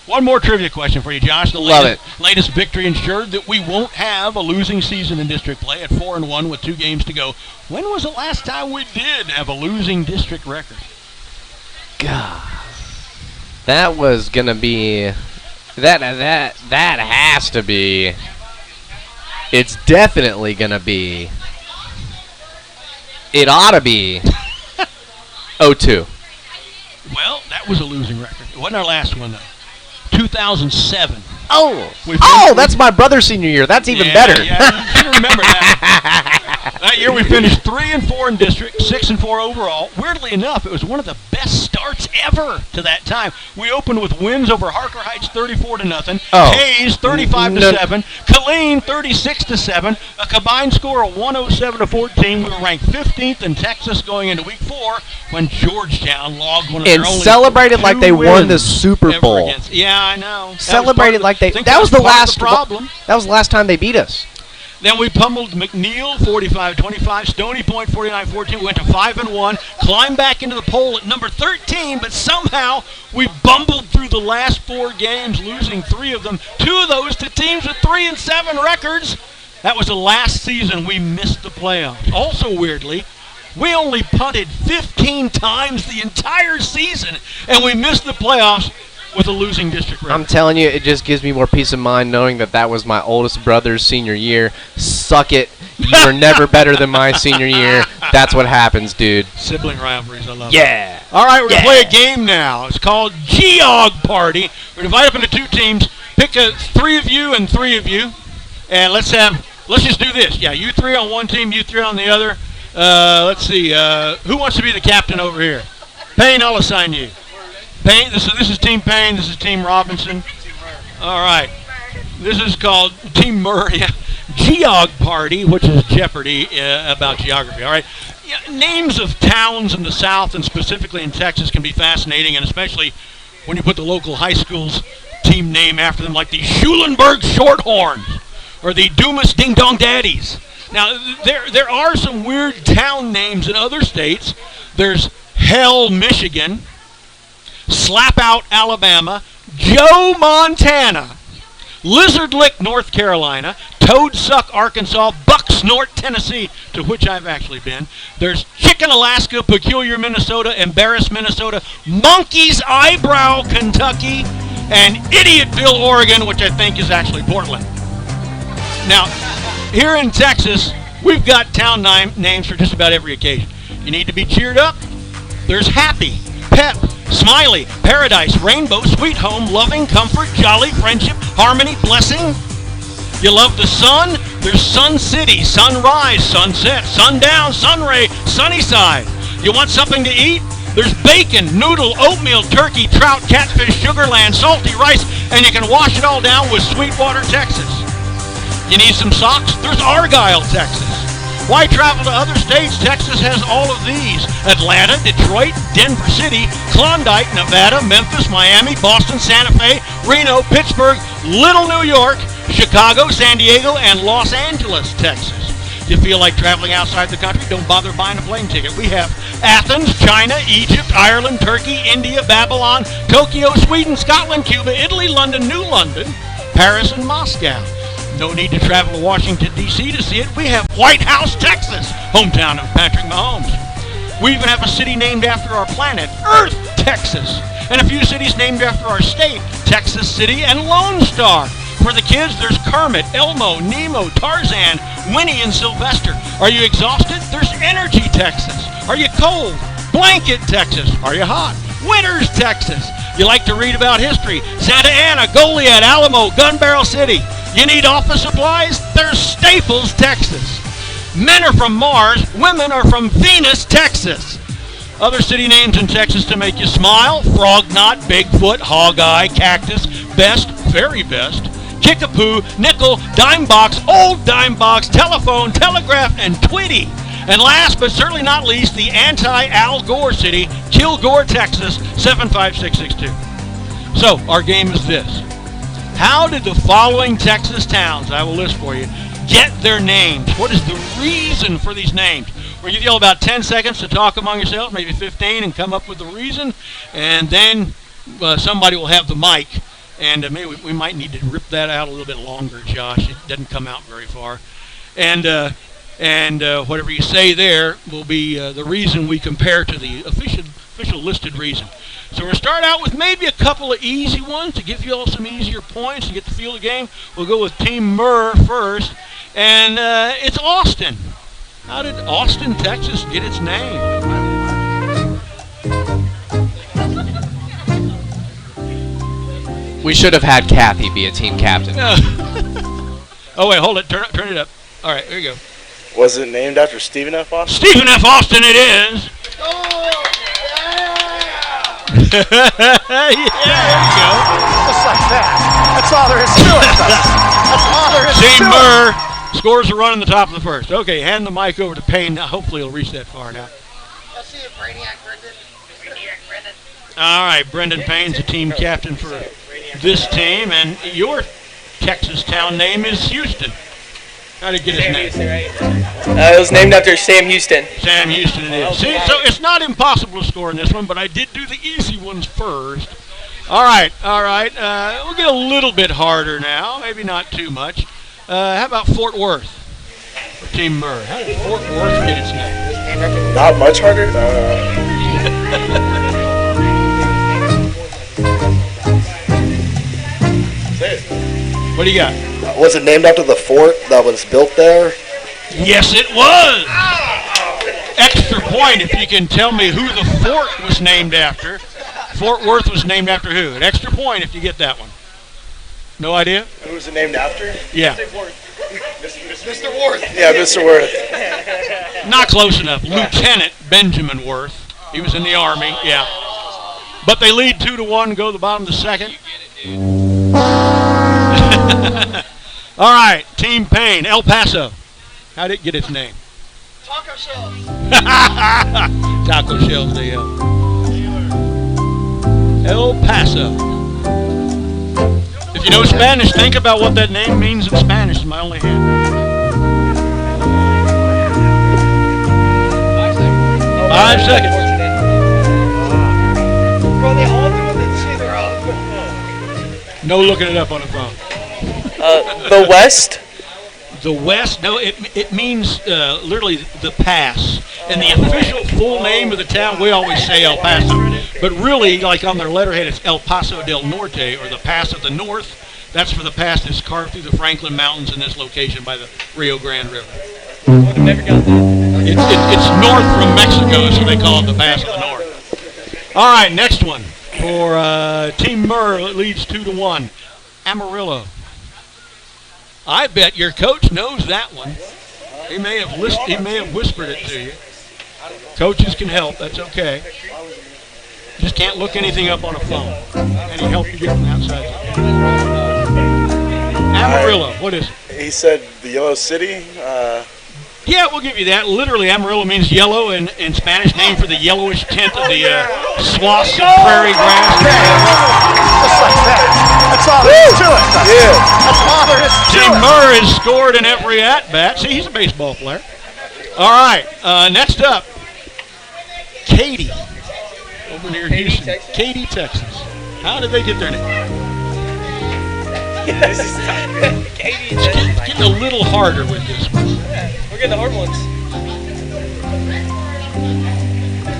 One more trivia question for you, Josh. The Love latest victory ensured that we won't have a losing season in district play at 4-1 with 2 games to go. When was the last time we did have a losing district record? God, that was gonna be that has to be. It's definitely gonna be. It ought to be 0-2. Well, that was a losing record. It wasn't our last one though. 2007. That's my brother's senior year. That's even better. Yeah, you should remember that. That year we finished 3-4 in district, 6-4 overall. Weirdly enough, it was one of the best starts ever to that time. We opened with wins over Harker Heights 34-0, Hayes 35-7, Killeen 36-7, a combined score of 107-14. We were ranked 15th in Texas going into week 4 when Georgetown logged one of their only celebrated like they won the Super Bowl. Yeah, I know. Celebrated like they. That was the last problem. That was the last time they beat us. Then we pummeled McNeil 45-25, Stony Point 49-14. We went to 5-1, climbed back into the poll at number 13, but somehow we bumbled through the last 4 games, losing 3 of them. 2 of those to teams with 3-7 records. That was the last season we missed the playoffs. Also, weirdly, we only punted 15 times the entire season, and we missed the playoffs with a losing district record. I'm telling you, it just gives me more peace of mind knowing that was my oldest brother's senior year. Suck it. You were never better than my senior year. That's what happens, dude. Sibling rivalries, I love it. Yeah. All right, we're going to play a game now. It's called Geog Party. We're divided up into 2 teams. Pick 3 of you and 3 of you. And let's just do this. Yeah, you 3 on one team, you 3 on the other. Let's see. Who wants to be the captain over here? Payne, I'll assign you. Payne, this is Team Payne. This is Team Robinson. All right. This is called Team Murray. Geog Party, which is Jeopardy about geography. All right. Yeah, names of towns in the South and specifically in Texas can be fascinating, and especially when you put the local high school's team name after them, like the Schulenburg Shorthorns or the Dumas Ding Dong Daddies. Now, there are some weird town names in other states. There's Hell, Michigan, Slap Out, Alabama, Joe, Montana, Lizard Lick, North Carolina. Toad Suck, Arkansas. Buck Snort, Tennessee, to which I've actually been. There's Chicken, Alaska. Peculiar, Minnesota. Embarrass, Minnesota. Monkey's Eyebrow, Kentucky. And Idiotville, Oregon, which I think is actually Portland. Now, here in Texas, we've got town names for just about every occasion. You need to be cheered up? There's Happy, Pep, Smiley, Paradise, Rainbow, Sweet Home, Loving, Comfort, Jolly, Friendship, Harmony, Blessing. You love the sun? There's Sun City, Sunrise, Sunset, Sundown, Sunray, Sunnyside. You want something to eat? There's bacon, noodle, oatmeal, turkey, trout, catfish, Sugarland, salty rice, and you can wash it all down with Sweetwater, Texas. You need some socks? There's Argyle, Texas. Why travel to other states? Texas has all of these. Atlanta, Detroit, Denver City, Klondike, Nevada, Memphis, Miami, Boston, Santa Fe, Reno, Pittsburgh, Little New York, Chicago, San Diego, and Los Angeles, Texas. If you feel like traveling outside the country, don't bother buying a plane ticket. We have Athens, China, Egypt, Ireland, Turkey, India, Babylon, Tokyo, Sweden, Scotland, Cuba, Italy, London, New London, Paris, and Moscow. No need to travel to Washington, D.C. to see it. We have White House, Texas, hometown of Patrick Mahomes. We even have a city named after our planet, Earth, Texas. And a few cities named after our state, Texas City and Lone Star. For the kids, there's Kermit, Elmo, Nemo, Tarzan, Winnie, and Sylvester. Are you exhausted? There's Energy, Texas. Are you cold? Blanket, Texas. Are you hot? Winters, Texas. You like to read about history? Santa Ana, Goliad, Alamo, Gun Barrel City. You need office supplies? There's Staples, Texas. Men are from Mars. Women are from Venus, Texas. Other city names in Texas to make you smile: Frog Knot, Bigfoot, Hog Eye, Cactus, Best, Very Best, Kickapoo, Nickel, Dime Box, Old Dime Box, Telephone, Telegraph, and Twitty. And last but certainly not least, the anti-Al Gore city, Kilgore, Texas, 75662. So, our game is this. How did the following Texas towns, I will list for you, get their names? What is the reason for these names? We're going to give about 10 seconds to talk among yourselves, maybe 15, and come up with the reason. And then somebody will have the mic. And maybe we might need to rip that out a little bit longer, Josh. It doesn't come out very far. And whatever you say there will be the reason we compare to the official listed reason. So we'll start out with maybe a couple of easy ones to give you all some easier points and get the feel of the game. We'll go with Team Murr first. And it's Austin. How did Austin, Texas get its name? We should have had Kathy be a team captain. Oh, wait, hold it. Turn it up. All right, there you go. Was it named after Stephen F. Austin? Stephen F. Austin it is. Yeah, there you go. Just like that. That's all there is to it. That's all there is to Team it. Murr scores a run in the top of the first. Okay, hand the mic over to Payne. Now, hopefully he'll reach that far now. Let's see it, Brainiac Brendan. All right, Brendan Payne's the team captain for this team, and your Texas town name is Houston. How did he get his name? It was named after Sam Houston. Sam Houston it is. See, so it's not impossible to score in this one, but I did do the easy ones first. All right. We'll get a little bit harder now, maybe not too much. How about Fort Worth for Team Murr? How did Fort Worth get its name? Not much harder. Say it. What do you got? Was it named after the fort that was built there? Yes, it was. Extra point if you can tell me who the fort was named after. Fort Worth was named after who? An extra point if you get that one. No idea? Who was it named after? Yeah. Mr. Worth. Yeah, Mr. Worth. Not close enough. Lieutenant Benjamin Worth. He was in the Army, yeah. But they lead 2-1, go to the bottom of the second. All right, Team Payne, El Paso. How did it get its name? Taco shells. Taco shells, they El Paso. If you know Spanish, think about what that name means in Spanish. It's my only hint. 5 seconds. Bro, they all do it. Let's see, they're all. No looking it up on the phone. The West. The West? No, it means literally the pass. And the official full name of the town, we always say El Paso. But really, like on their letterhead, it's El Paso del Norte, or the Pass of the North. That's for the pass that's carved through the Franklin Mountains in this location by the Rio Grande River. I've never got that. It's north from Mexico, so they call it the Pass of the North. All right, next one for Team Murr. It leads 2-1. Amarillo. I bet your coach knows that one. He may have whispered it to you. Coaches can help. That's okay. Just can't look anything up on a phone. Any help you get from the outside? Amarillo. What is it? He said the Yellow City. Yeah, we'll give you that. Literally, Amarillo means yellow in Spanish, named for the yellowish tint of the swaths of prairie grass. Just like that. That's all there is to it. That's all there is to Team it. Murr has scored in every at-bat. See, he's a baseball player. All right, next up, Katy, over near Houston. Texas? Katy, Texas. How did they get their name? This is Katie. It's getting a little harder with this one. Yeah, we're getting the hard ones.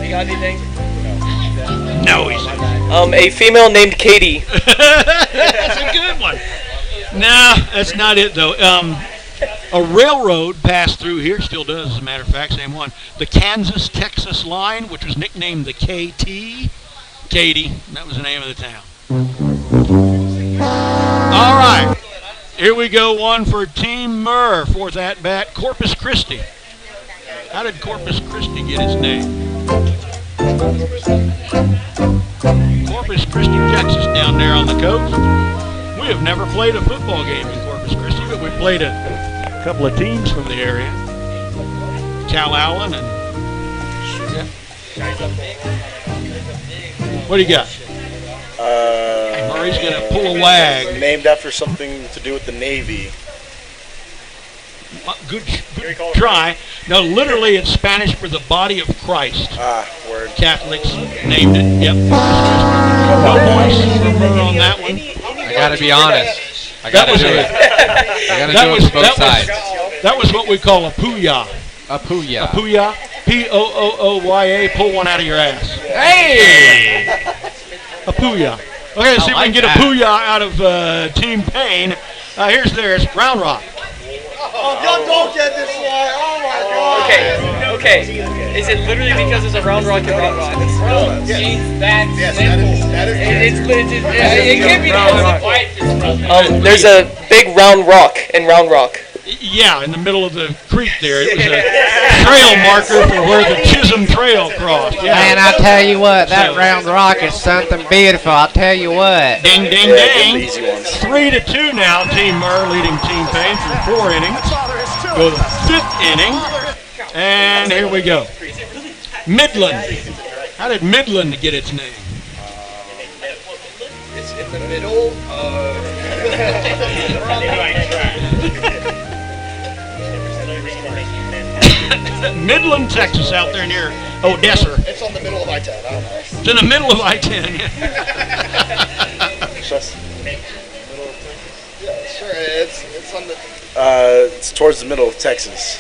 You got anything? No, he said. A female named Katie. That's a good one. No, that's not it, though. A railroad passed through here, still does, as a matter of fact, same one. The Kansas-Texas line, which was nicknamed the KT. Katy, that was the name of the town. All right, here we go, one for Team Murr, fourth at-bat, Corpus Christi. How did Corpus Christi get its name? Corpus Christi, Texas, down there on the coast. We have never played a football game in Corpus Christi, but we played a couple of teams from the area. Cal Allen and... Yeah. What do you got? Murray's going to pull a wag. Named after something to do with the Navy. Good try. No, literally it's Spanish for the body of Christ. Word. Catholics named it. Yep. No points for Murray on that one. I got to be honest. I got to do it. I got to do it for both sides. That was what we call a pooyah. A pooyah. A pooyah. P-O-O-O-Y-A. Pull one out of your ass. Hey! A pooyah. Okay, let's see if we can get a pooyah out of Team Payne. Here's theirs. Round Rock. Oh, don't get this one. Oh, my God. Okay. Is it literally because it's a Round Rock and Round Rock? Yes, that is. It can't be Round Rock. There's a big round rock in Round Rock. Yeah, in the middle of the creek there. It was a trail marker for where the Chisholm Trail crossed. Yeah. Man, I tell you what, that round rock is something beautiful. I'll tell you what. Ding, ding, ding. 3-2 now. Team Murr leading Team Payne through 4 innings. Go to the 5th inning. And here we go. Midland. How did Midland get its name? It's in the middle. Midland, Texas, out there near Odessa. It's on the middle of I-10. I don't know. It's in the middle of I-10. Yeah, sure. It's on the. It's towards the middle of Texas.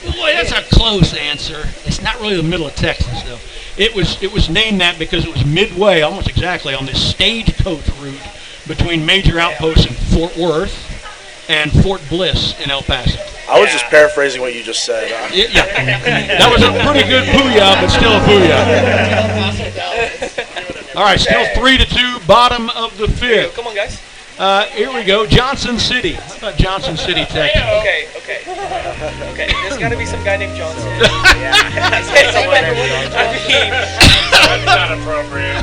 Boy, that's a close answer. It's not really the middle of Texas, though. It was named that because it was midway, almost exactly, on this stagecoach route between major outposts in Fort Worth and Fort Bliss in El Paso. I was just paraphrasing what you just said. Yeah. That was a pretty good booyah, but still a booyah. All right, still 3-2, bottom of the 5th. Come on, guys. Here we go, Johnson City. How about Johnson City, Texas? Okay. There's got to be some guy named Johnson. That's not appropriate.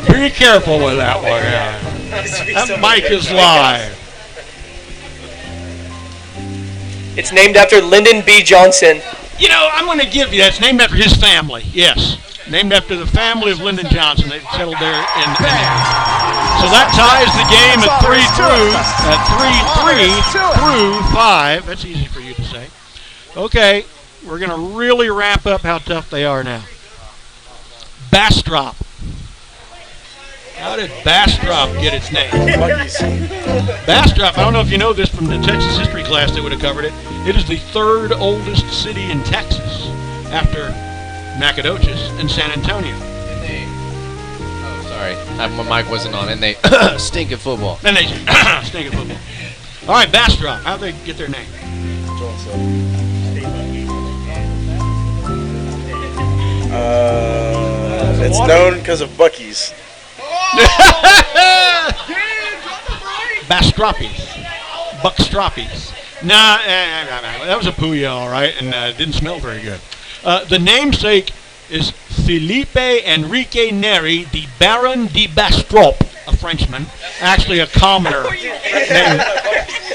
Be careful with that one. That mic is live. It's named after Lyndon B. Johnson. You know, I'm going to give you that. It's named after his family. Yes. Named after the family of Lyndon Johnson. They settled there in So that ties the game at 3 through 5. That's easy for you to say. Okay, we're going to really wrap up how tough they are now. Bastrop. How did Bastrop get its name? Bastrop, I don't know if you know this from the Texas history class that would have covered it. It is the third oldest city in Texas after Nacogdoches and San Antonio. Sorry, my mic wasn't on, and they stink at football. And they stink at football. All right, Bastrop, how'd they get their name? It's known because of Buc-ee's. Bastroppies. Buckstroppies. Nah, that was a Puya, all right, and didn't smell very good. The namesake is Philippe Enrique Neri de Baron de Bastrop, a Frenchman, actually a commoner.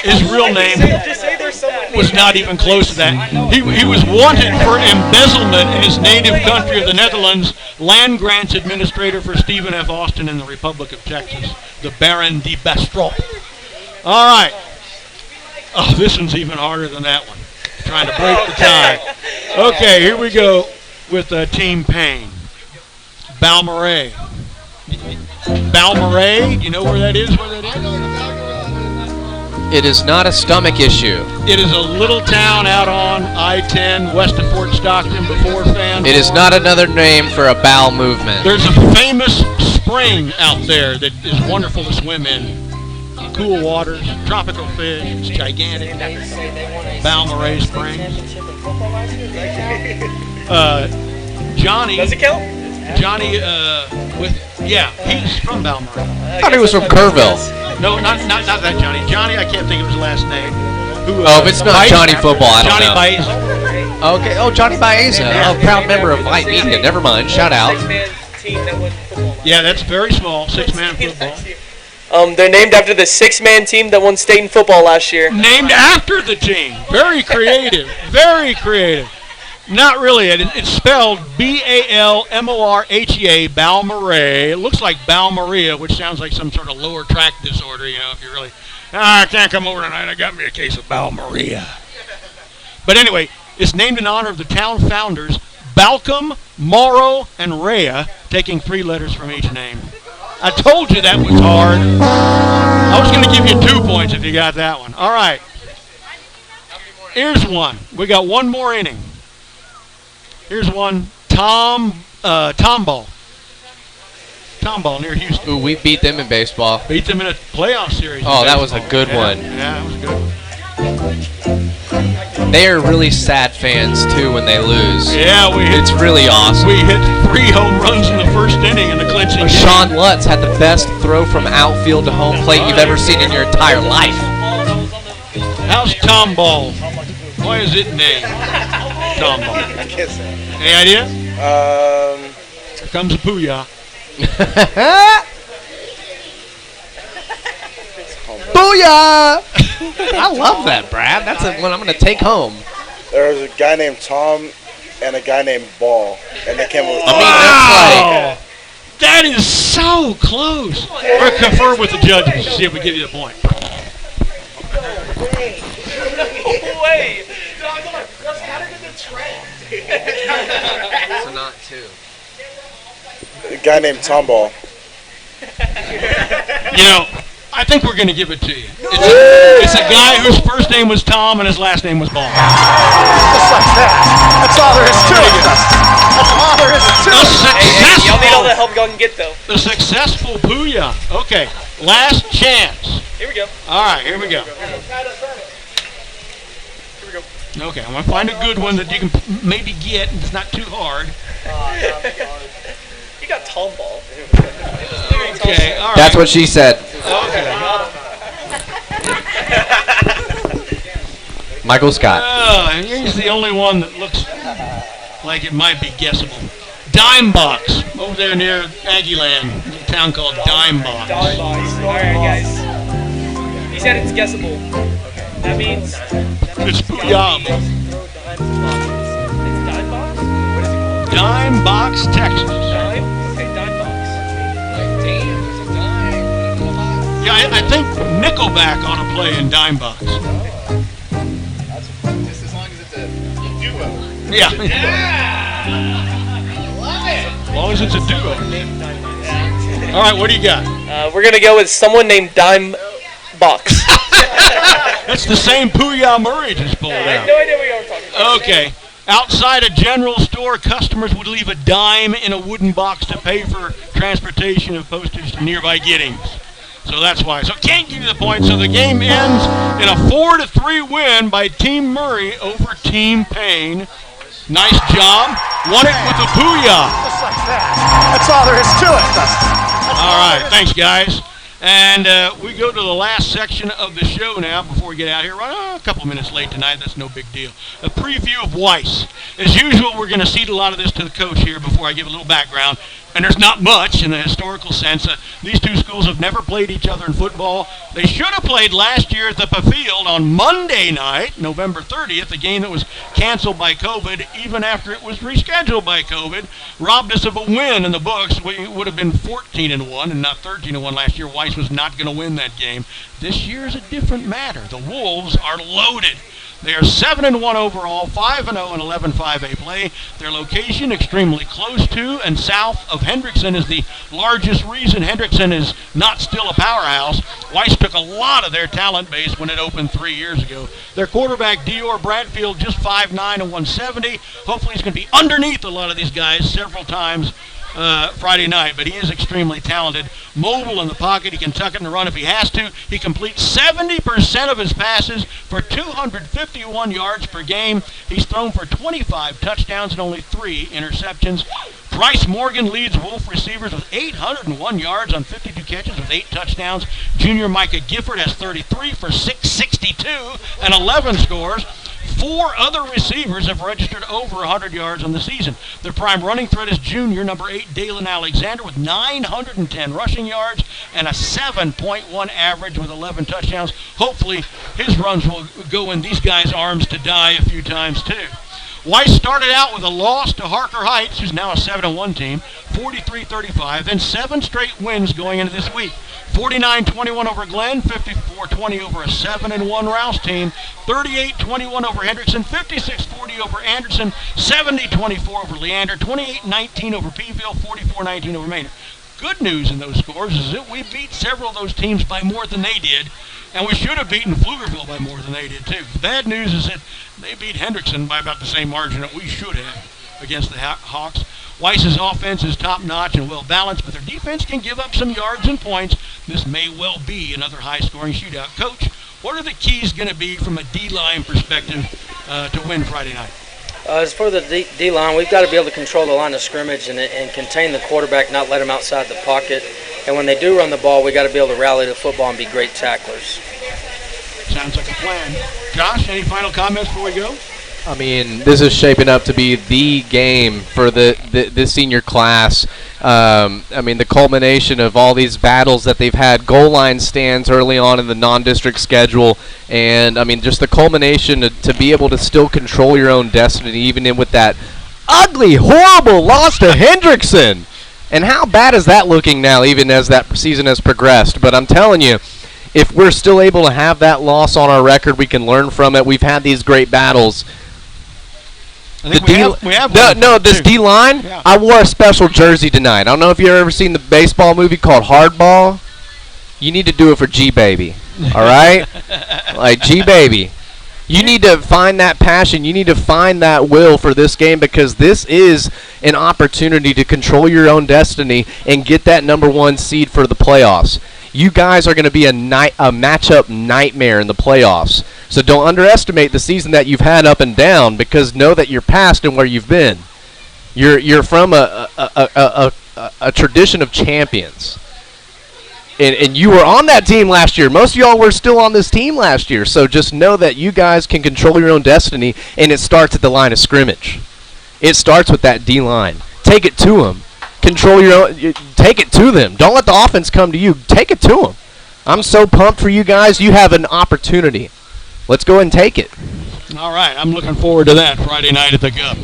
His real name was not even close to that. He was wanted for embezzlement in his native country of the Netherlands, land grants administrator for Stephen F. Austin in the Republic of Texas, the Baron de Bastrop. All right. Oh, this one's even harder than that one. Trying to break the tie. Okay, here we go with Team Payne. Balmorhea. Balmorhea, you know where that is? It is not a stomach issue. It is a little town out on I-10 west of Fort Stockton before Fan. It is not another name for a bowel movement. There's a famous spring out there that is wonderful to swim in. Cool waters, tropical fish, it's gigantic. Balmorhea Springs. Johnny. Does it count? Johnny, he's from Balmorhea. I thought he was from Kerrville. No, not that Johnny. Johnny, I can't think of his last name. If it's not Johnny Football, I don't know. Johnny Baeza. Okay, Johnny Baeza. A proud member of Vype Media. Never mind, shout out. Yeah, that's very small, 6-man football. They're named after the 6-man team that won state in football last year. Named after the team. Very creative. Very creative. Not really. It's spelled Balmorhea, Balmorhea. It looks like Balmorhea, which sounds like some sort of lower tract disorder, if you're really, I can't come over tonight. I got me a case of Balmorhea. But anyway, it's named in honor of the town founders, Balcom, Morrow, and Rhea, taking 3 letters from each name. I told you that was hard. I was going to give you 2 points if you got that one. All right. Here's one. We got one more inning. Here's one. Tomball. Tomball near Houston. Ooh, we beat them in baseball. Beat them in a playoff series. Oh, that was a good one. Yeah, that was good. They are really sad fans, too, when they lose. Yeah, it's really awesome. We hit 3 home runs in the first inning in the clinching game. Sean Lutz had the best throw from outfield to home plate you've ever seen in your entire life. How's Tomball? Why is it named Tomball? I can't say. Any idea? Here comes a Booyah. Booyah! I love that, Brad. That's one I'm going to take home. There was a guy named Tom and a guy named Ball, and they came up with Wow! That is so close. We'll confer with the judges to see if we give you the point. No way! So not 2. a guy named Tom Ball. I think we're going to give it to you. It's a guy whose first name was Tom and his last name was Ball. Just like that. That's all there is to it. That's all there is to it. Hey, y'all need all the help y'all can get, though. The successful Booyah. Okay, last chance. Here we go. All right, here we go. Okay, I'm going to find a good one that you can maybe get, and it's not too hard. You got Tom Ball. Okay, all right. That's what she said. Okay. Michael Scott. Here's the only one that looks like it might be guessable. Dime Box, over there near Aggieland, a town called Dime Box. Dime Box. All right, guys. He said it's guessable. That means... It's Booyah. Dime Box? What is it called? Dime Box, Texas. Dime? Okay, Dime Box. Yeah, I think Nickelback ought to play in Dime Box. Just as long as it's a duo. Yeah. Love it. As long as it's a duo. All right, what do you got? We're going to go with someone named Dime Box. That's the same Pooyah Murray just pulled out. I had no idea what you were talking about. Okay. Outside a general store, customers would leave a dime in a wooden box to pay for transportation and postage to nearby gettings. So that's why. So can't give you the point. So the game ends in a 4-3 win by Team Murray over Team Payne. Nice job. Won it with a Pooyah. Just like that. That's all there is to it, Dustin. All right. Thanks, guys. And we go to the last section of the show now before we get out here. A couple minutes late tonight. That's no big deal. A preview of Weiss. As usual, we're going to cede a lot of this to the coach here before I give a little background. And there's not much in the historical sense. These two schools have never played each other in football. They should have played last year at the Field on Monday night, November 30th, a game that was canceled by COVID, even after it was rescheduled by COVID. Robbed us of a win in the books. We would have been 14-1 and not 13-1 last year. Weiss was not going to win that game. This year is a different matter. The Wolves are loaded. They are 7-1 overall, 5-0 in 11-5A play. Their location extremely close to and south of Hendrickson is the largest reason Hendrickson is not still a powerhouse. Weiss took a lot of their talent base when it opened 3 years ago. Their quarterback, Dior Bradfield, just 5'9 and 170. Hopefully he's going to be underneath a lot of these guys several times Friday night, but he is extremely talented. Mobile in the pocket. He can tuck it and run if he has to. He completes 70% of his passes for 251 yards per game. He's thrown for 25 touchdowns and only 3 interceptions. Bryce Morgan leads Wolf receivers with 801 yards on 52 catches with 8 touchdowns. Junior Micah Gifford has 33 for 662 and 11 scores. 4 other receivers have registered over 100 yards on the season. Their prime running threat is junior number 8, Dalen Alexander, with 910 rushing yards and a 7.1 average with 11 touchdowns. Hopefully, his runs will go in these guys' arms to die a few times, too. Weiss started out with a loss to Harker Heights, who's now a 7-1 team, 43-35, then 7 straight wins going into this week. 49-21 over Glenn, 54-20 over a 7-1 Rouse team, 38-21 over Hendrickson, 56-40 over Anderson, 70-24 over Leander, 28-19 over Peeville, 44-19 over Maynard. Good news in those scores is that we beat several of those teams by more than they did, and we should have beaten Pflugerville by more than they did, too. The bad news is that they beat Hendrickson by about the same margin that we should have against the Hawks. Weiss's offense is top-notch and well-balanced, but their defense can give up some yards and points. This may well be another high-scoring shootout. Coach, what are the keys going to be from a D-line perspective to win Friday night? As for the D-line, we've got to be able to control the line of scrimmage and contain the quarterback, not let him outside the pocket. And when they do run the ball, we've got to be able to rally the football and be great tacklers. Sounds like a plan. Josh, any final comments before we go? I mean, this is shaping up to be the game for the senior class. I mean, the culmination of all these battles that they've had, goal line stands early on in the non-district schedule, and, I mean, just the culmination to be able to still control your own destiny, even in with that ugly, horrible loss to Hendrickson. And how bad is that looking now, even as that season has progressed? But I'm telling you, if we're still able to have that loss on our record, we can learn from it. We've had these great battles. I think we have this D-line, yeah. I wore a special jersey tonight. I don't know if you've ever seen the baseball movie called Hardball. You need to do it for G-Baby, all right? Like G-Baby. You need to find that passion. You need to find that will for this game, because this is an opportunity to control your own destiny and get that number 1 seed for the playoffs. You guys are going to be a matchup nightmare in the playoffs. So don't underestimate the season that you've had up and down, because know that you're past and where you've been. You're from a tradition of champions. And you were on that team last year. Most of y'all were still on this team last year. So just know that you guys can control your own destiny, and it starts at the line of scrimmage. It starts with that D-line. Take it to them. Control your own. Take it to them. Don't let the offense come to you. Take it to them. I'm so pumped for you guys. You have an opportunity. Let's go and take it. All right. I'm looking forward to that Friday night at the Gup.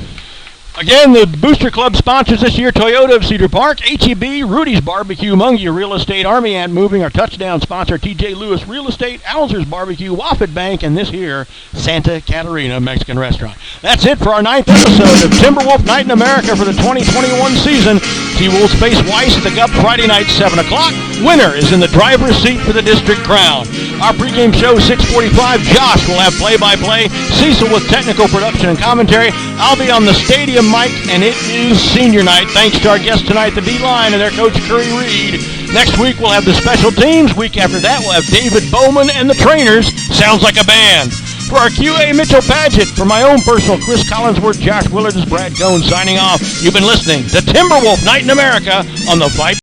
Again, the Booster Club sponsors this year Toyota of Cedar Park, H-E-B, Rudy's Barbecue, Mungia Real Estate, Army Ant Moving, our touchdown sponsor, TJ Lewis Real Estate, Alzer's Barbecue, Waffet Bank, and this here, Santa Catarina Mexican Restaurant. That's it for our 9th episode of Timberwolf Night in America for the 2021 season. T-Wolves face Weiss at the Gup Friday night, 7 o'clock. Winner is in the driver's seat for the district crown. Our pregame show, 6:45. Josh will have play-by-play. Cecil with technical production and commentary. I'll be on the stadium mic, and it is senior night. Thanks to our guest tonight, the D-line, and their coach, Curry Reed. Next week, we'll have the special teams. Week after that, we'll have David Bowman and the trainers. Sounds like a band. For our QA, Mitchell Padgett. For my own personal Chris Collinsworth, Josh Willard, is Brad Cohn signing off. You've been listening to Timberwolf Night in America on the Vype.